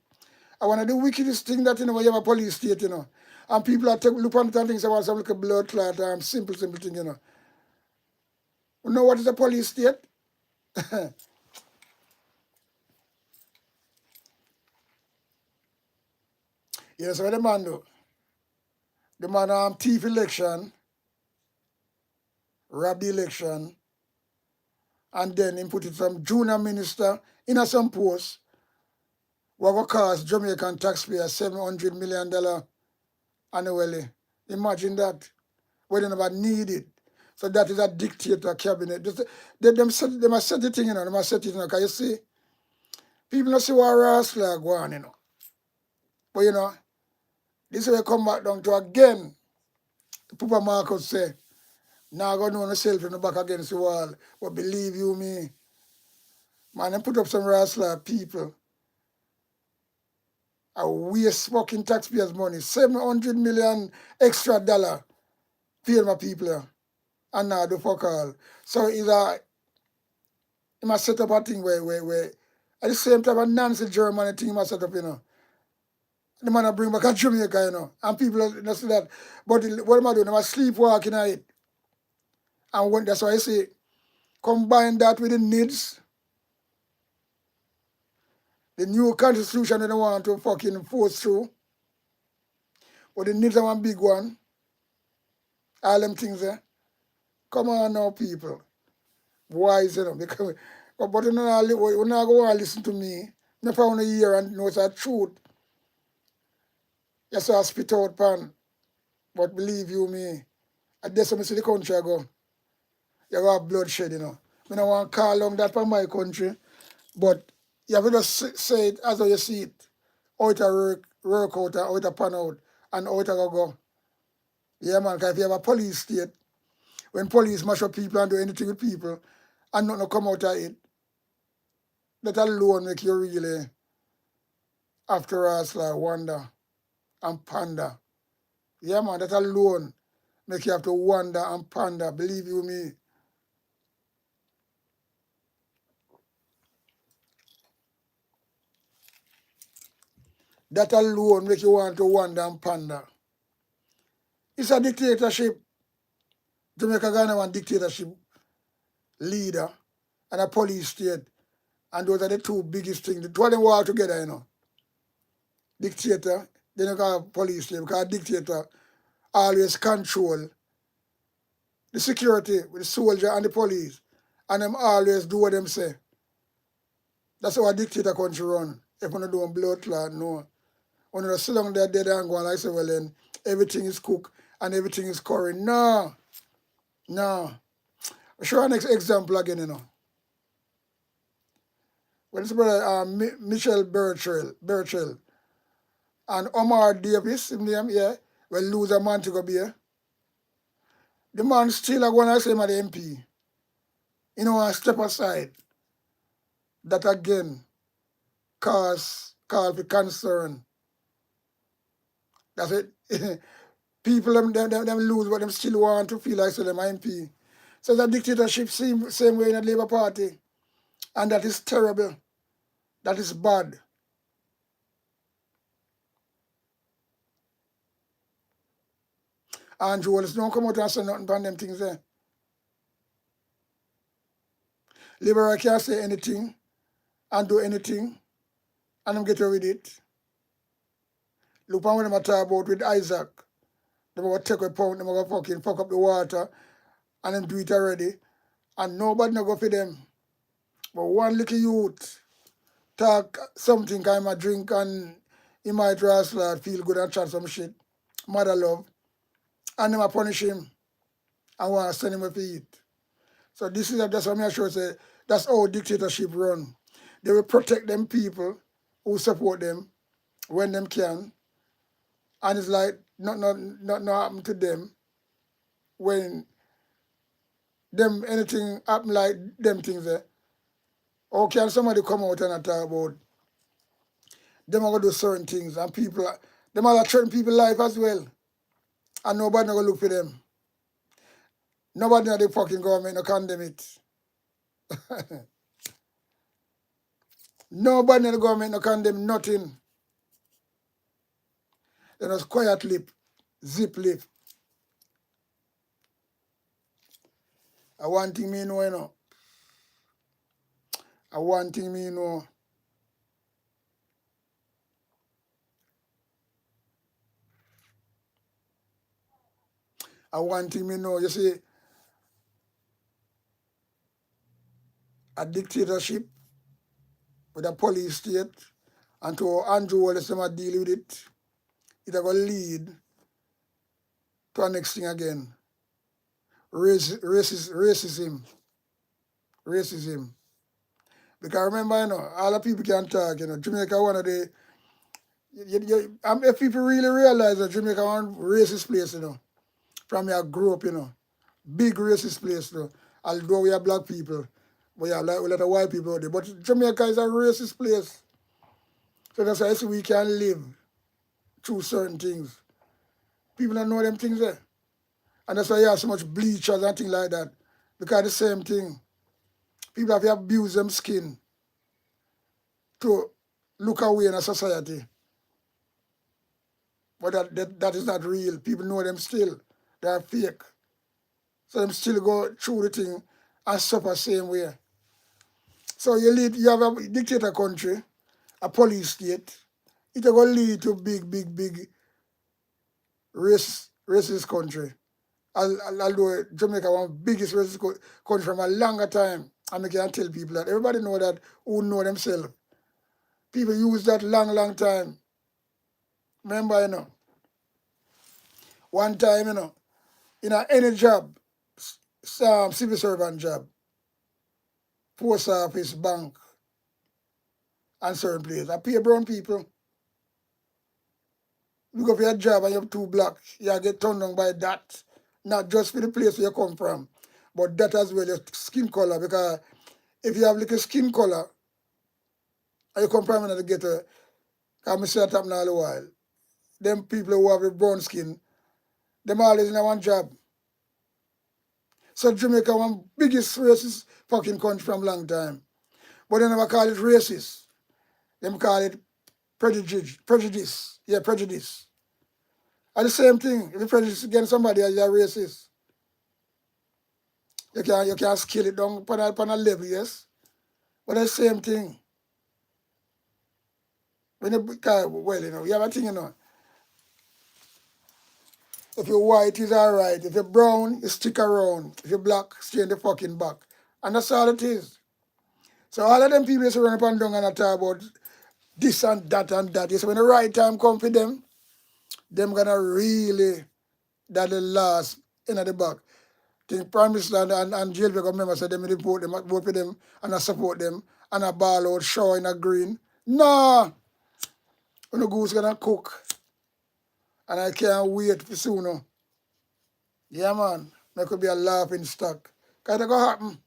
And one of the wickedest things that, you know, when you have a police state, you know, and people are look at it and think about some like a blood clot, simple thing, you know. You know what is a police state? Yes, what the man do? The man thief election, rob the election, and then he put it some junior minister in a some post what will cost Jamaican taxpayers $700 million annually. Imagine that. We don't ever need it. So that is a dictator cabinet. Them are set the thing, you know, they must set it, you know, because you see, people don't see what rascal go on, you know. But you know, this will come back down to again. Papa Marcus say, now go know yourself in the back against the wall. But believe you me, Man, they put up some Rasta people. I waste fucking taxpayers' money. 700 million extra dollar pay my people here. And now the fuck all. So either he must set up a thing where at the same time a Nancy Germany thing he must set up, you know. The man I bring back a Jamaica, you know. And people don't see that. But what am I doing? I'm sleepwalking at it. And when that's why I say combine that with the needs, the new constitution that they want to fucking force through. But the needs are one big one. All them things there. Come on now, people. Wise, you know, because but you know, you not go and listen to me. Me found a year and know it's a truth. Yes, I spit out pan. But believe you me, I guess when I see the country I go, you got bloodshed, you know. I don't want to call on that for my country, but you have to just say it as how you see it. How it a work out, how it a pan out, and how it a go. Yeah, man, because if you have a police state, when police mash up people and do anything with people, and nothing come out of it, that alone make you really, after us, like wonder and ponder. Yeah, man, that alone make you have to wonder and ponder. Believe you me. That alone make you want to wonder and ponder. It's a dictatorship. Jamaica Ghana one dictatorship leader and a police state. And those are the two biggest things. The two of them work together, you know. Dictator, then you got police state, because dictator always control the security with the soldier and the police. And them always do what them say. That's how a dictator country run. If you don't do a blood clot, no. When you sit down there dead and go and I say, well then everything is cooked and everything is curry. No. No. I'll show you an example again, you know. When this brother Michelle Birchall and Omar Davis, him name, yeah, will lose a man to go be. The man still going to say him at the MP. You know, and step aside. That again call for concern. That's it. People them lose, but them still want to feel like so them MP. So the dictatorship same way in the Labour Party. And that is terrible. That is bad. Andrew Wallace don't come out and say nothing about them things there. Liberal can't say anything and do anything and them get away with it. Look at what them talk about with Isaac. They will take a pound, they will fucking fuck up the water and them do it already. And nobody no go for them. But one little youth talk something kind of drink and he might wrestle, feel good and chat some shit. Mother love. And them a punish him and want to send him up to eat. So this is that's what I show say that's how dictatorship run. They will protect them people who support them when them can. And it's like not happen to them when them anything happen like them things there. Or can somebody come out and talk about them are gonna do certain things and people them are threatening people's life as well. And nobody gonna look for them. Nobody in the fucking government no condemn it. Nobody in the government no condemn nothing. They just quiet lip, zip lip. I want thing me know, you know. I want thing me know. I want thing me know. You see, a dictatorship with a police state and to Andrew Wallace them deal with it, it's going to lead to the next thing again. Racism. Because remember, you know, all the people can talk, you know, Jamaica one of the, if people really realize that Jamaica one racist place, you know, from where I grew up, you know, big racist place, you know, although we are black people, But yeah, like a lot of white people out there. But Jamaica is a racist place. So that's why I see we can live through certain things. People don't know them things there. And that's why you have so much bleachers and things like that. Because the same thing. People have to abuse them skin to look away in a society. But that is not real. People know them still. They are fake. So them still go through the thing and suffer same way. So you have a dictator country, a police state. It will lead to big racist country. Although Jamaica one biggest racist country from a longer time. And I can tell people that everybody know that who know themselves. People use that long time. Remember, one time, in any job, civil servant job, post office, bank, and certain places, I pay brown people. You go for your job and you have 2 black, you get turned down by that. Not just for the place where you come from, but that as well, your skin color. Because if you have like a skin color, and you come from another ghetto, I see that happen all the while. Them people who have the brown skin, them always in one job. So Jamaica one biggest racist fucking country from long time. But they never call it racist. Them call it prejudice. Yeah, prejudice. And the same thing. If you prejudice against somebody, you're racist. You can scale it down upon a level, yes. But the same thing. When you have a thing, If you're white, it's all right. If you're brown, you stick around. If you're black, stay in the fucking back. And that's all it is. So all of them people just run up and down and talk about this and that and that. Yes, when the right time comes for them gonna really, that the last in the back. The Prime Minister and jailbreak members said them report them, vote for them, and I support them, and I ball out, show in a green. Nah, when the goose gonna cook, and I can't wait for soon. Yeah, man, there could be a laughing stock. Cause it go happen.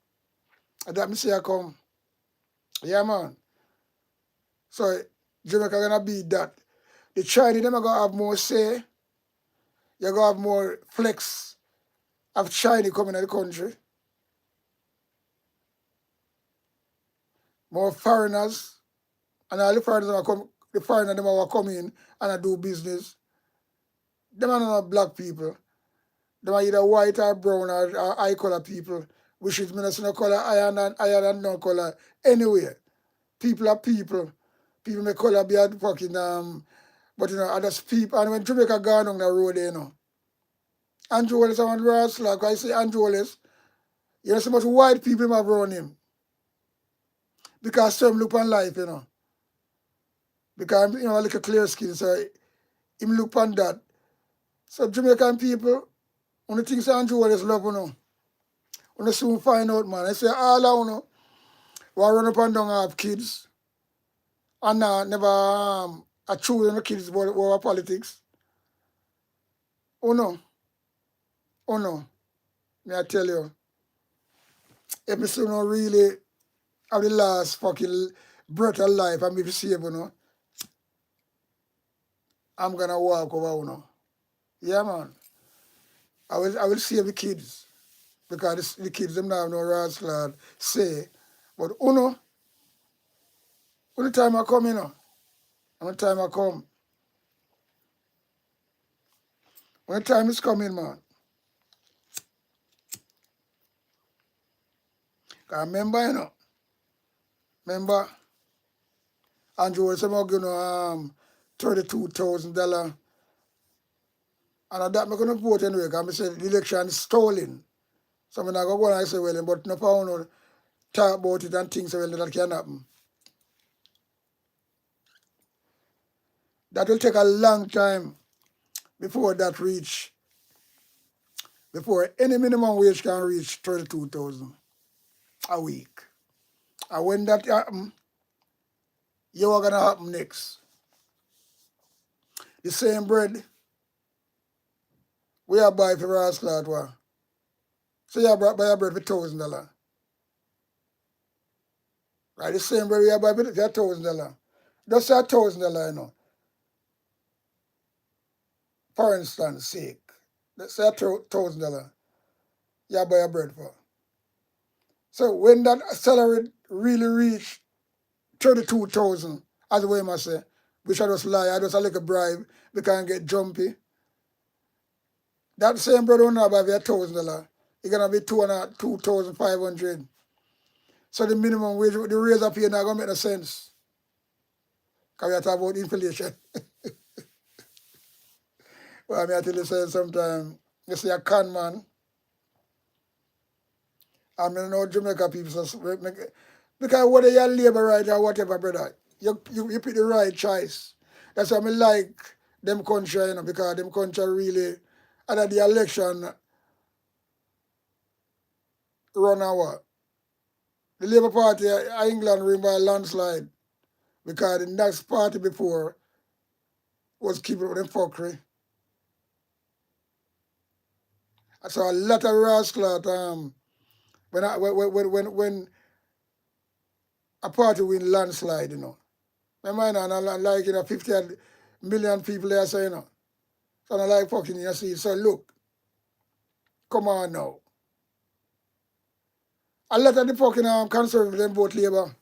And that me say I come. Yeah, man. So Jamaica gonna be that. The Chinese them are gonna have more say. You're gonna have more flex of China coming to the country. More foreigners. And all the foreigners are come, the foreigners them are come in and I do business. Them are not black people. Them are either white or brown or eye color people, which is no color higher than no color anywhere. People are people. People may color be a fucking but others people. And when Jamaica gone on the road there, Andrew Wallace and Ross, like I say Andrew Wallace, so much white people have around him. Because some look on life, Because like a clear skin, so him look on that. So Jamaican people, one of the things Andrew Wallace love, When soon find out, man. I say all I who run up and down have kids and never a children the kids about politics. Oh no. May I tell you, if me soon not really have the last fucking breath of life and be saved, I'm gonna walk over, Yeah, man. I will save the kids. Because the kids them now have no rascal say. But when the time I come, when the time I come, when the time is coming, man. Cause remember, Andrew was about $32,000. And at that I'm gonna vote anyway, because I said the election is stolen. So I'm not gonna go and say, well, but no pound talk about it and things well that can happen. That will take a long time before that before any minimum wage can reach 32,000 a week. And when that happen, you are gonna happen next. The same bread we are buy for rascal at one. So you buy a bread for $1,000. Right? The same brother you buy for $1,000. Just say $1,000, you know. For instance sake. Let's say $1,000 you buy a bread for. So when that salary really reach 32,000, as the way I say, which I just lie, I just a little bribe because I get jumpy. That same brother will not buy $1,000. It's gonna be 2,500. So the minimum wage, the raise up here not gonna make no sense. Because we are talking about inflation. Well, I mean, I tell you sometimes, you see a con man, I mean, know Jamaica people, because whether you're labor right or whatever, brother, you pick the right choice. That's why I like them country, you know, because them country really, under the election, run our. The Labour Party of England win by a landslide because the next party before was keeping with them fuckery. I saw a lot of rascal when a party win landslide, you know. My mind and like 50 million people there, so you know. So I like fucking you see. So look, come on now. A lot of the fucking conservative them vote Labour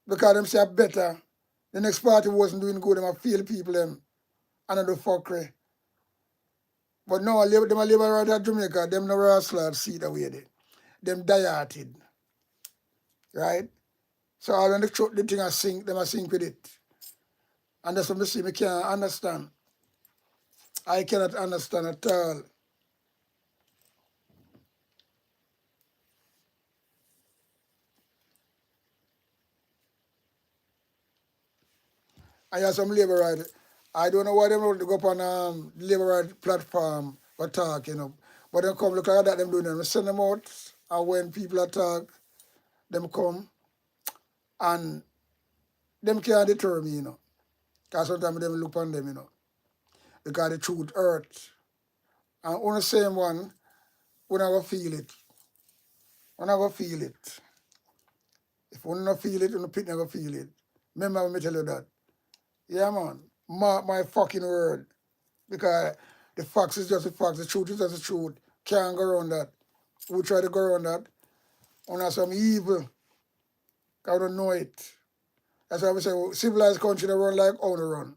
because them say better. The next party wasn't doing good, them a fail people them and the fuckery. But no, them a Labour right at Jamaica, them no rascal see the way they. Them die-hearted. Right? So all when the thing I sink, them I sink with it. And that's what I see, I can't understand. I cannot understand at all. I have some labor right. I don't know why them don't go up on labor right platform or talk, you know. But they come look like that them doing them. Send them out and when people attack, them come and them can't deter me, you know. Because sometimes them look on them, you know. Because the truth hurt. And on the same one, we never feel it. We never feel it. If we not feel it, we not never feel it. Remember when I tell you that? Yeah, man. Mark my fucking word. Because the facts is just the facts. The truth is just the truth. Can't go around that. We try to go around that. We have some evil. I don't know it. That's why we say civilized country they run like on the run.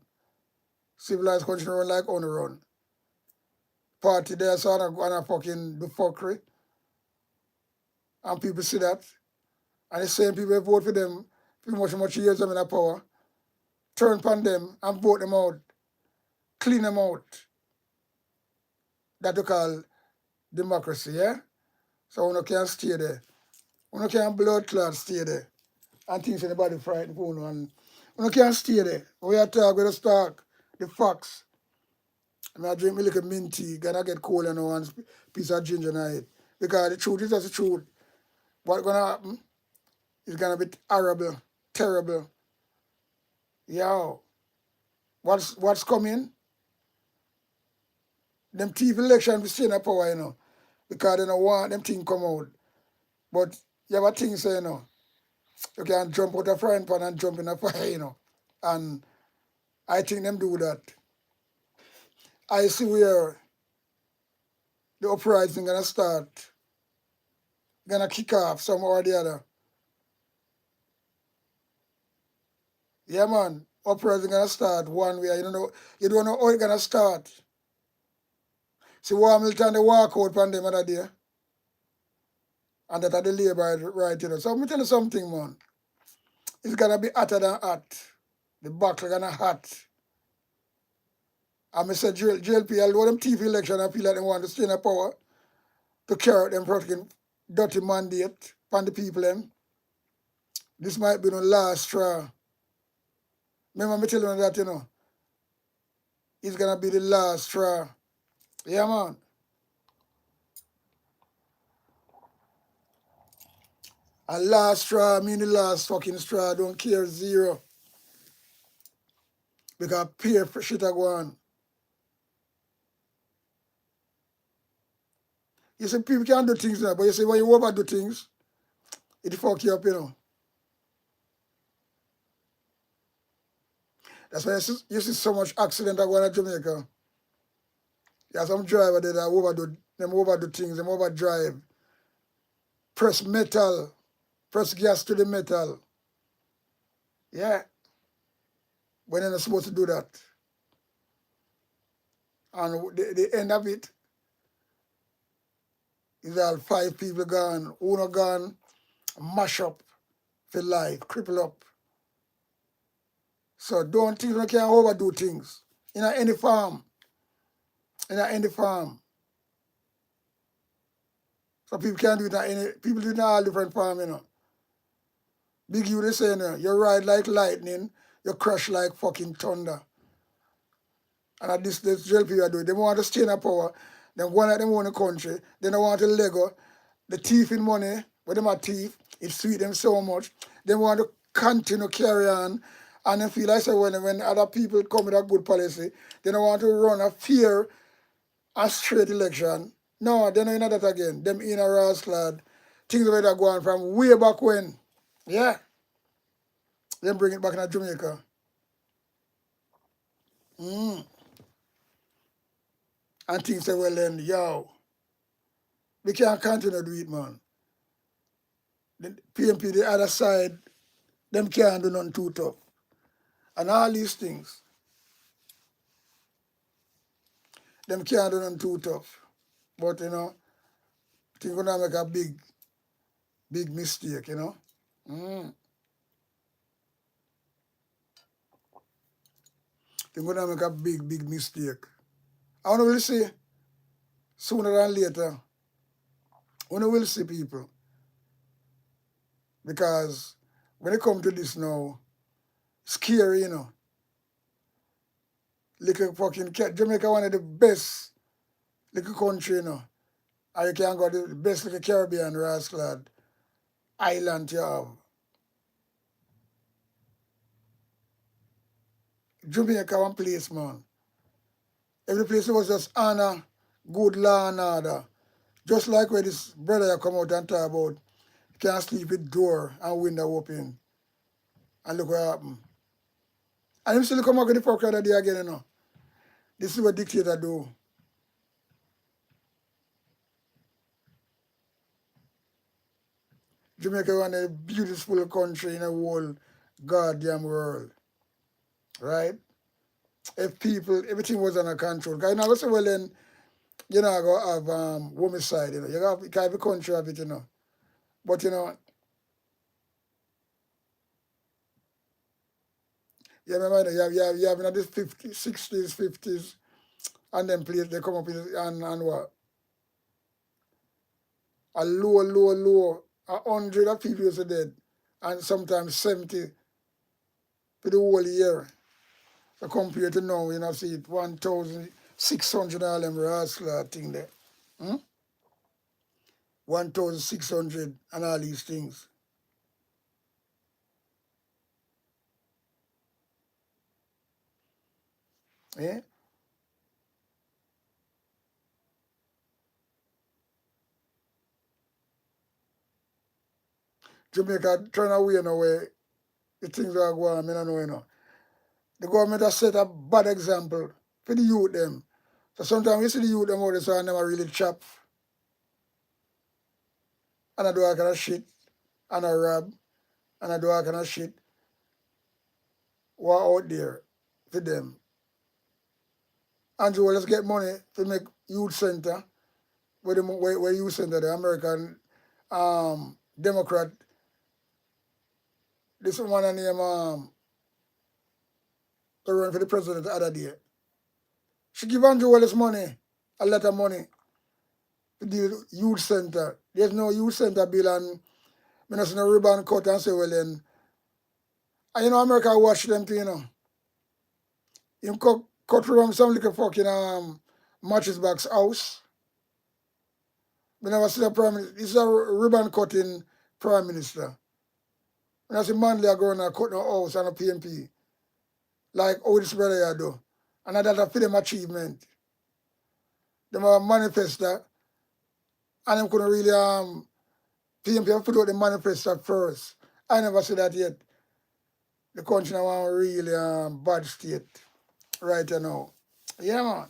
Civilized country they run on the run. Party there so and a fucking do fuckery. And people see that. And the same people vote for them for much years them in the power. Turn upon them and vote them out. Clean them out. That we call democracy, yeah? So we can't stay there. We can't blood clot stay there. And things anybody frightened for you. And we can't stay there. We are just talk the facts. I drink my little mint tea, gonna get cold and one piece of ginger in it. Because the truth is just the truth. What's gonna happen is gonna be horrible, terrible. Yo. What's coming? Them TV election we stay in power, you know. Because they don't want them things come out. But you have a thing say, you know, you can jump out a frying pan and jump in a fire, you know. And I think them do that. I see where the uprising gonna start, gonna kick off some or the other. Yeah, man, uprising gonna start one way. You don't know how it's gonna start. See, Hamilton, they walk out on them other day. And that are the labor right, you know. So let me tell you something, man. It's gonna be hotter than hot. The battle gonna hot. And I said JLP, although them TV election, I feel like they want to stay in power to carry out them fucking dirty mandate from the people them. This might be the last straw. Remember me telling you that, you know. It's gonna be the last straw. Yeah, man. A last straw, I mean the last fucking straw. I don't care zero. Because peer for shit I go on. You see, people can do things now, but you see, when you overdo things, it fuck you up, you know. That's why you see so much accident going to Jamaica. Yeah, some driver there that overdo things, them overdrive, press metal, press gas to the metal. Yeah, when they're not supposed to do that. And the end of it is all 5 people gone, uno gone, mash up for life, cripple up. So don't think you can overdo things. In any farm. In any farm. So people can't do it in any, people do it in all different farm, you know. Big you they say, you know, you ride like lightning, you crash like fucking thunder. And at this jail people do it. They want to stay in a power. Then one of them own the country. Then they want to Lego. The thief in money, when them are thief, it sweet them so much. They want to continue carry on. And they feel like say when other people come with a good policy, they don't want to run a fair and straight election. No, they don't know that again. Them in a rascal. Things where they're going from way back when. Yeah. Then bring it back in Jamaica. Mm. And things say, well then, yo, we can't continue to do it, man. The PMP, the other side, them can't do nothing too tough. And all these things, them can't do nothing too tough. But, you know, I think we're going to make a big mistake, you know. Mm. I think we're going to make a big mistake. I want to will see, sooner than later, we will see people. Because when it comes to this now, scary, you know. Little fucking Jamaica, one of the best little country, you know. And you can go to the best little Caribbean rascal island you have. Jamaica one place, man. Every place was just honor, good law and order. Just like where this brother come out and talk about, you can't sleep with door and window open. And look what happened. And him still come out with the fuck other day again, you know. This is what dictator do. Jamaica one of the beautiful country in the whole goddamn world. Right? If people, everything was under control. Because you know, I say, well then, you know, I go have homicide, you know. You have every country have it, you know. But you know, you remember you have in the 50s, 60s, 50s, and then place they come up with and what? A low, 100 of people used to dead. And sometimes 70 for the whole year. So compared to now, you know, see it 1,600 all them rascal thing there. 1,600 and all these things. Yeah? Jamaica turn away now where the things are going, I don't know, you know. The government has set a bad example for the youth them. So sometimes you see the youth them out there, so them are really chop and I do all kind of shit and I rob and I do all kind of shit. What out there for them. And so let's get money to make youth center, where youth center, the American Democrat, this one named to run for the president the other day. She give Andrew Wallace money, a lot of money, to the youth center. There's no youth center bill and I don't see no ribbon cut and say, well then, and you know America watch them too, you know. Him cut from some little fucking mattress box house. We never see the prime minister. This is a ribbon cutting prime minister. When I see Manley going and cut no house and a PMP, like all this brother here do. And that's a for them achievement. Them have a manifesto and them couldn't really PMP have put out the manifesto first. I never see that yet. The country now a really bad state right now. Yeah, man.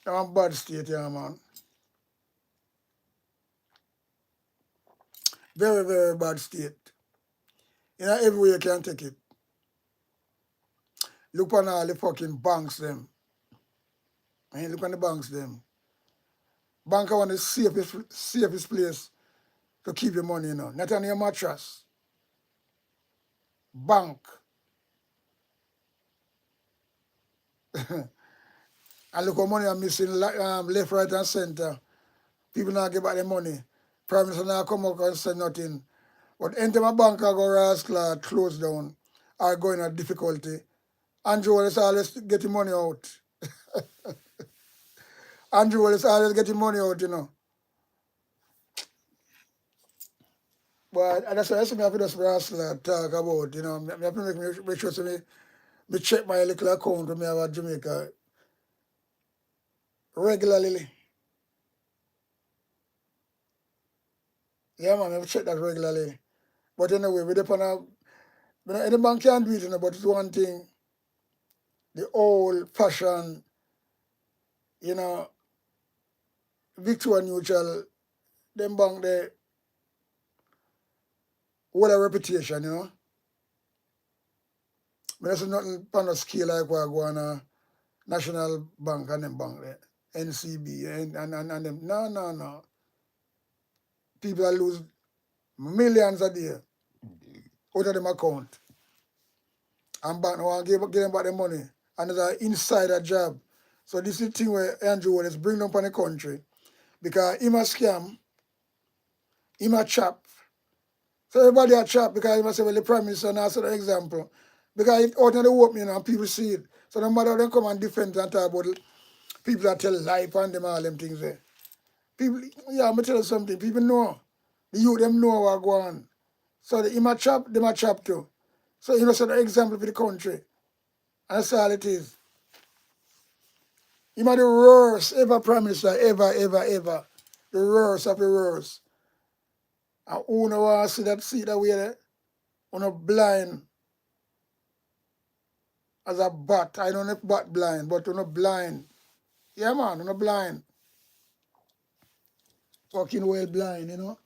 Now a bad state, yeah, man. Very, very bad state. You know, every way you can take it. Look on all the fucking banks, them. And look on the banks, them. Bank are one of the safest place to keep your money, you know. Not on your mattress. Bank. And look how money are missing left, right, and center. People not give back the money. Prime Minister now come up and say nothing. But enter my bank I go rascal close down or go in a difficulty. Andrew is always getting money out. Andrew is always getting money out, you know. But that's why I say I have to just rascal talk about, you know. I have to make sure me check my little account when I have a Jamaica regularly. Yeah, man, I check that regularly. But anyway, we depend on any bank can do it, you know, but it's one thing, the old fashioned, you know, Victoria Neutral, them bank they hold a reputation, you know. But that's nothing on a scale like what go on a National Bank and them bank there. NCB and them. No. People are lose millions a day out of them account. And bank no want to give them back the money. And it's an insider job. So this is the thing where Andrew Wallace bring them upon the country. Because him a scam, him a chap. So everybody a chap because he must say, well, the Prime Minister now set an example. Because it out in the open, you know, and people see it. So no matter them come and defend and talk about it, people that tell lie and them all them things there. People, yeah, I'm going to tell you something. People know. The youth, them know what go on. So him a chap, them a chap too. So you know, set an example for the country. And that's all it is. Him are the worst ever Prime Minister, ever. The worst of the worst. And who no want to see that way there? Who no blind as a bat. I don't know if bat blind, but who no blind. Yeah, man, who no blind. Fucking well blind, you know.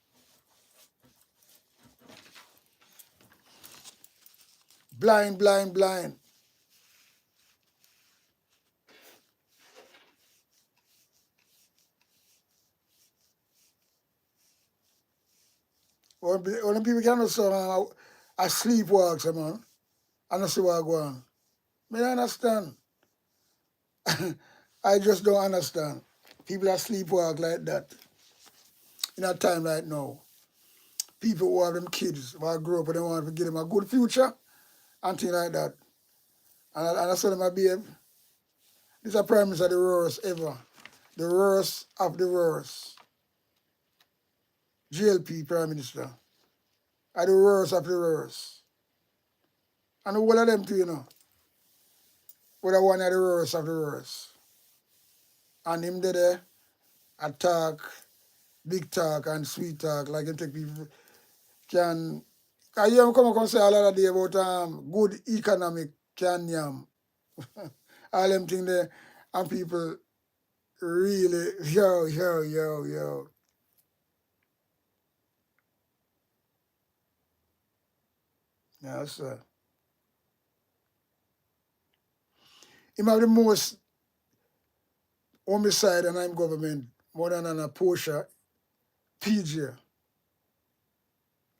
Blind. When people can also sleepwalks, man. I don't see what go on. I don't understand. I just don't understand. People that sleepwalk like that in a time like now. People who have them kids who are grow up and they want to give them a good future and things like that. And I saw them behave. This is a Prime Minister the worst ever. The worst of the worst. GLP Prime Minister. Are the worst of the worst. And all of them too, you know. Whether one of the worst of the worst. And him there, attack, big talk and sweet talk, like him take people can. I hear him come and say a lot of day about good economic can yam. All them things there, and people really, yo. Yes, sir. Him have the most homicide and I'm government, more than a Porsche PG.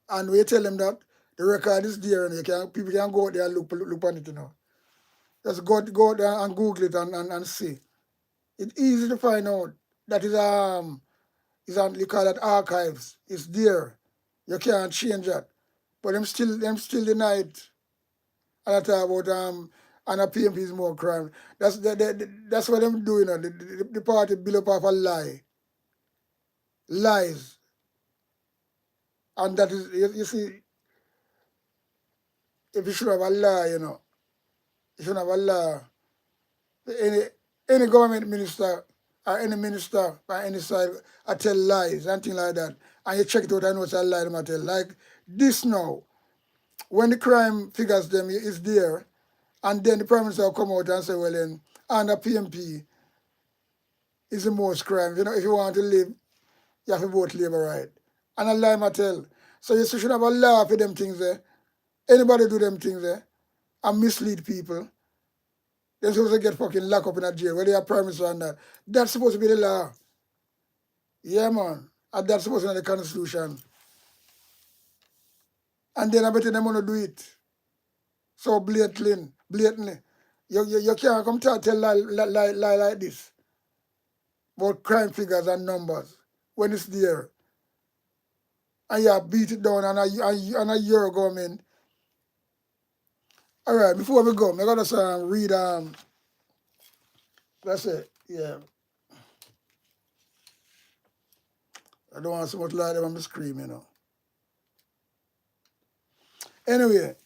And we tell them that the record is there and people can go out there and look on it, you know. Just go out there and Google it and see. It's easy to find out. That is on you call that archives. It's there. You can't change that. But them still deny it. And I talk about and a PMP is more crime. That's what them doing. You know. The party build up off a lie. Lies. And that is you see, if you should have a lie, you know, you should have a lie. Any government minister or any minister by any side I tell lies and things like that. And you check it out and know it's a lie them I tell. Like this now. when the crime figures them is there, and then the Prime Minister will come out and say, well then, under PMP is the most crime. You know, if you want to live, you have to vote Labour, right? And a lie I tell. So you should have a laugh at them things there. Anybody do them things there and mislead people, they're supposed to get fucking locked up in a jail, whether you're Prime Minister or not. That's supposed to be the law. Yeah, man. And that's supposed to be the Constitution. And then I bet them want to do it. So blatantly. You can't come to tell lie like this about crime figures and numbers when it's there. And you beat it down and a year ago, man. All right, before we go, I got to read, that's it, yeah. I don't want so much lie on the screen, you know. Anyway,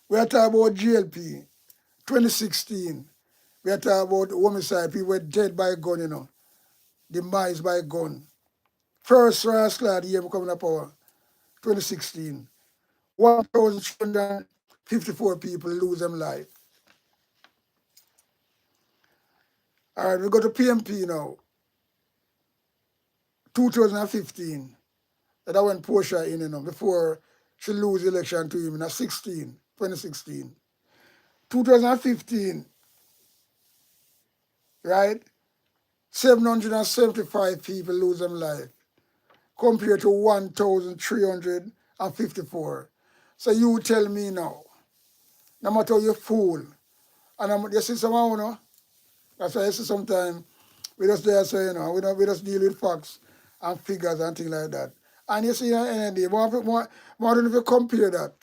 we are talking about GLP, 2016. We are talking about homicide, people were dead by a gun, you know. Demise by a gun. First rascal year coming to power, 2016. 1,254 people lose their life. All right, we go to PMP now. 2015. That went Portia in, you know, before she lose the election to him in 2016. 2015, right? 775 people lose their life compared to 1,354. So you tell me now, no matter how you fool, and you see someone, you know, that's why I see sometimes we just there say, you know, we just deal with facts and figures and things like that. And you see at the end of the day, more than if you compare that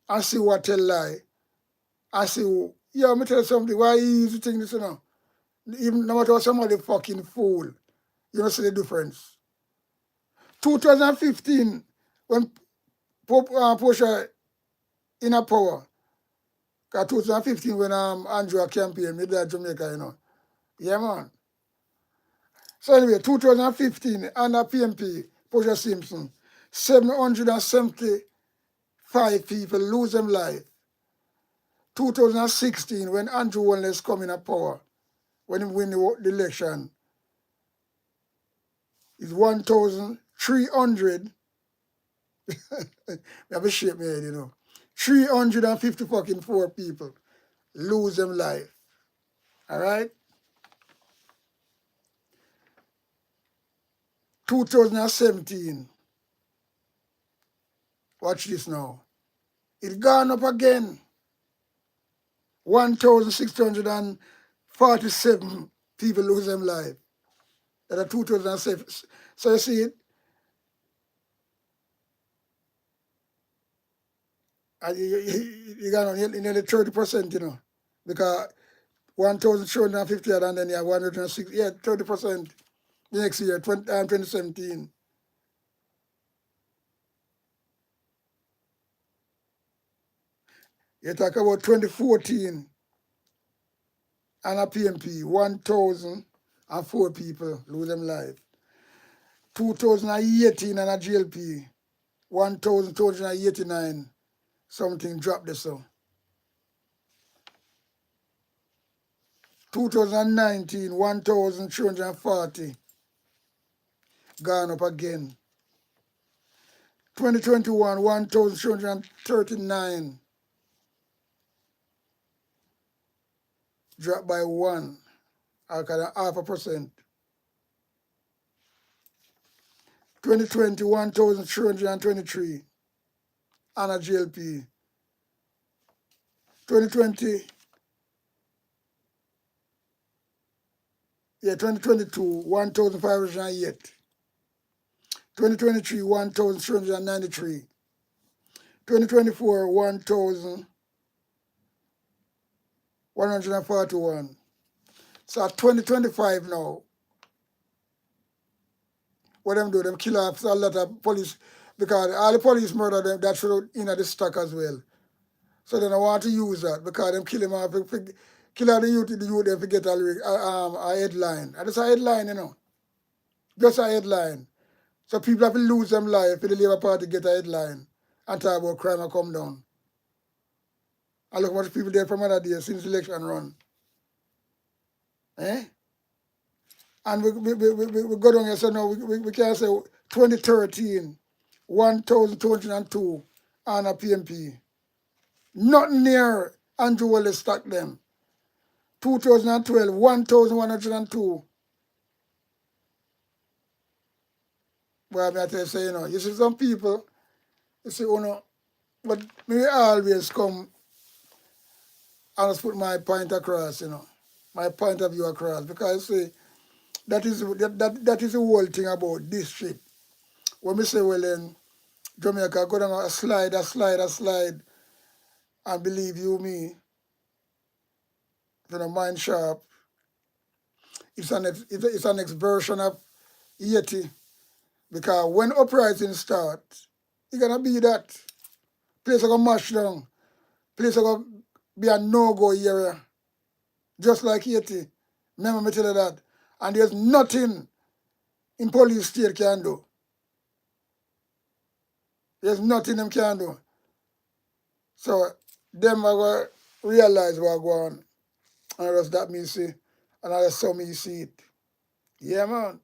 and see what tell lie, and see, yeah, let me tell you something, why you used to think this, you know? Even no matter what somebody fucking fool, you don't see the difference. 2015, when Portia in a power, because 2015 when Andrew campaign, made that Jamaica, you know. Yeah, man. So anyway, 2015, under PMP, Portia Simpson, 775 people lose their life. 2016, when Andrew Wallace come in a power, when he win the election, is 1,300. Have a shape my head, you know. 350 fucking 4 people lose their life. All right? 2017. Watch this now. It gone up again. 1,647 people lose their life. That are 2007. So you see it? You got on nearly 30%, you know. Because 1,350 and then you have 160, yeah, 30% the next year, 2017. You talk about 2014 and a PMP, 1,004 people lose their life. 2018 and a GLP, 1,289, something dropped this so. 2019, 1,340, gone up again. 2021, 1,339, dropped by 1, or kind of 0.5%. 2020, 1,323, and a GLP. 2020, 2022, 1,508. 2023, 1,393. 2024, 1,141. So 2025 now, what them do, them kill off a lot of police, because all the police murder them, that should in the stock as well. So then I want to use that, because them kill them off, kill all the youth them to get a headline. And it's a headline, you know. Just a headline. So people have to lose them life for the Labour Party get a headline. and talk about crime and come down. And look what people there from other days since election run. Eh? And we go down here, so now we can say 2013, 1,202 on a PMP. Not near Andrew Wallace stack them. 2012, 1,102. Well, I tell you, say, you see some people, you see, but me always come and just put my point across, my point of view across, because see, that is the whole thing about this shit. When we say, well, then Jamaica go down a slide, and believe you me, mind sharp, it's an next version of Yeti. Because when uprising start, it's gonna be that. Place gonna mash down. Place gonna be a no-go area. Just like Yeti. Remember me tell you that. And there's nothing in police state can do. There's nothing them can do. So them are gonna realize what going on. And that's that me see. And that's how me see it. Yeah, man.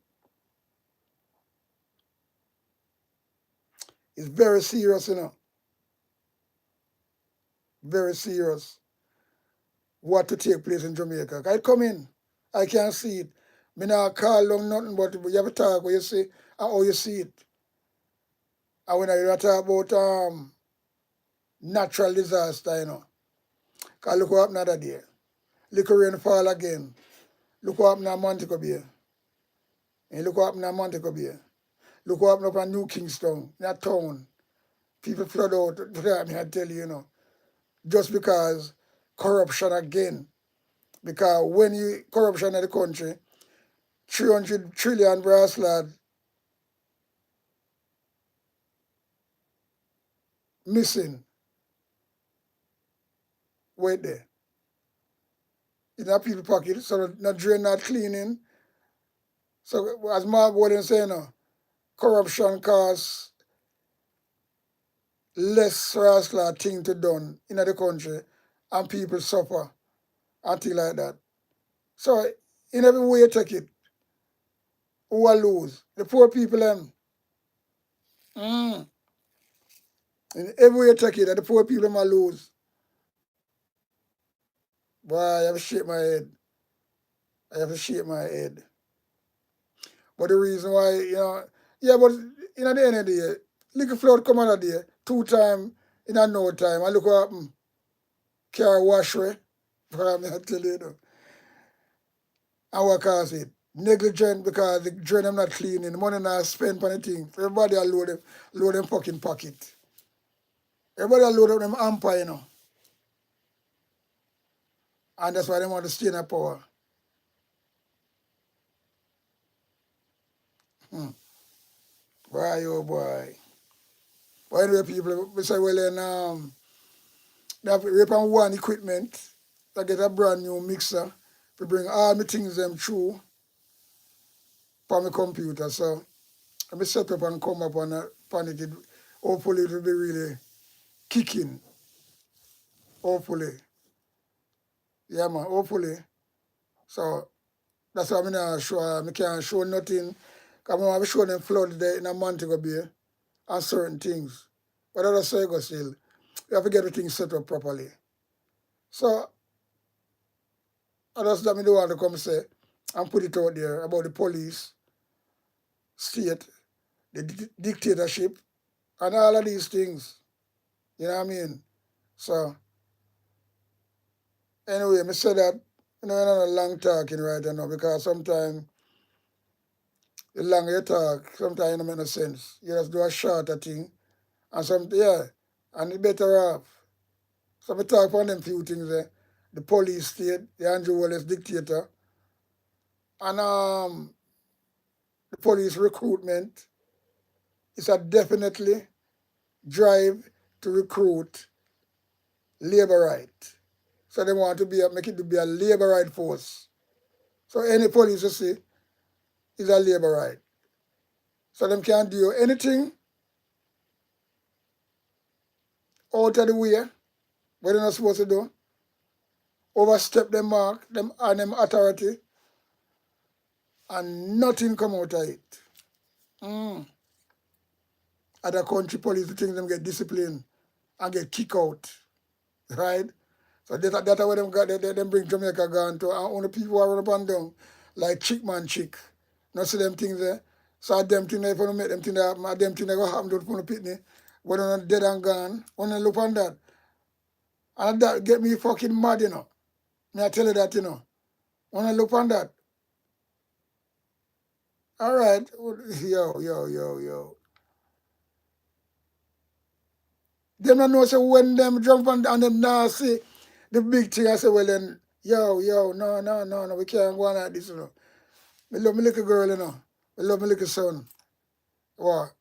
It's very serious, Very serious. What to take place in Jamaica. I come in. I can see it. Me not call long nothing, but you have to talk what you see and how you see it. And when I talk about natural disaster, because look what happened the other day. Little rainfall again. Look what happened in Montego Bay. And look what happened in Montego Bay. Look what happened up in New Kingston, in that town. People flood out, I tell you, just because corruption again. Because when you corruption in the country, 300 trillion brass lad missing. Wait there. In a people pocket, so not drain, not cleaning. So as Mark Warden saying, corruption costs less rascal thing to done in the country and people suffer and things like that. So in every way you take it, who will lose? The poor people them. In every way you take it, the poor people will lose. Boy, I have to shake my head. I have to shake my head. But the reason why, yeah, but in the end of the day, little flood come out of there 2 times in a no time. I look what happened. Car wash way. I tell you, And what cause it? Negligent because the drain them not cleaning, the money not spent on the thing. Everybody will load them fucking pocket. Everybody will load up them amper, And that's why they want to stay in the power. Boy, oh boy. But anyway, people, we say, well, then, they have rip and one equipment. I get a brand new mixer. We bring all my things them through for my computer. So let me set up and come up on it. Hopefully it will be really kicking. Hopefully. Yeah, man, hopefully. So that's why I'm not show. I can't show nothing. Because I'm showing them flood there in a Montego Bay and certain things. But I just say go still. You have to get everything set up properly. So I just that me don't want to come say and put it out there about the police, state, the dictatorship, and all of these things. You know what I mean? So anyway, I say that, you're not a long talking right now because sometimes the longer you talk, sometimes it don't make no sense. You just do a shorter thing and and it better off. So we talk on them few things there. The police state, the Andrew Wallace dictator, and the police recruitment is a definitely drive to recruit labor right. So they want to make it to be a labor right force. So any police you see is a labor right. So them can't do anything out of the way, what they're not supposed to do, overstep them mark, them and them authority, and nothing come out of it. Other country police, the things them get disciplined and get kicked out, right? So that's why them got them bring Jamaica gone to, and only people are run up and down like chick man chick. Not see them things there. So them things if you make them things that happen, them things that go happen to the pitney when they're dead and gone. When I look on that, and that get me fucking mad, you know. Me I tell you that, you know. When I look on that, all right, yo. Them not know say when them jump and them now see the big thing, I say, well then, no, we can't go on like this, you know. I love my little girl, you know. I love my little son. What?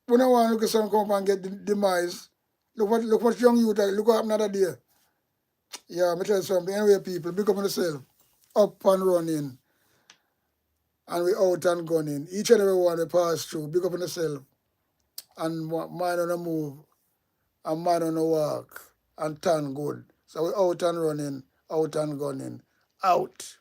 We don't want little son come up and get demise. Look what young youth are. Look what happened another day. Yeah, me tell you something. Anyway, people, big up on yourself. Up and running. And we out and gunning. Each and every one we pass through. Big up on yourself. And mind on the move. And mind on the walk. And turn good. So we out and running. Out and gunning. Out.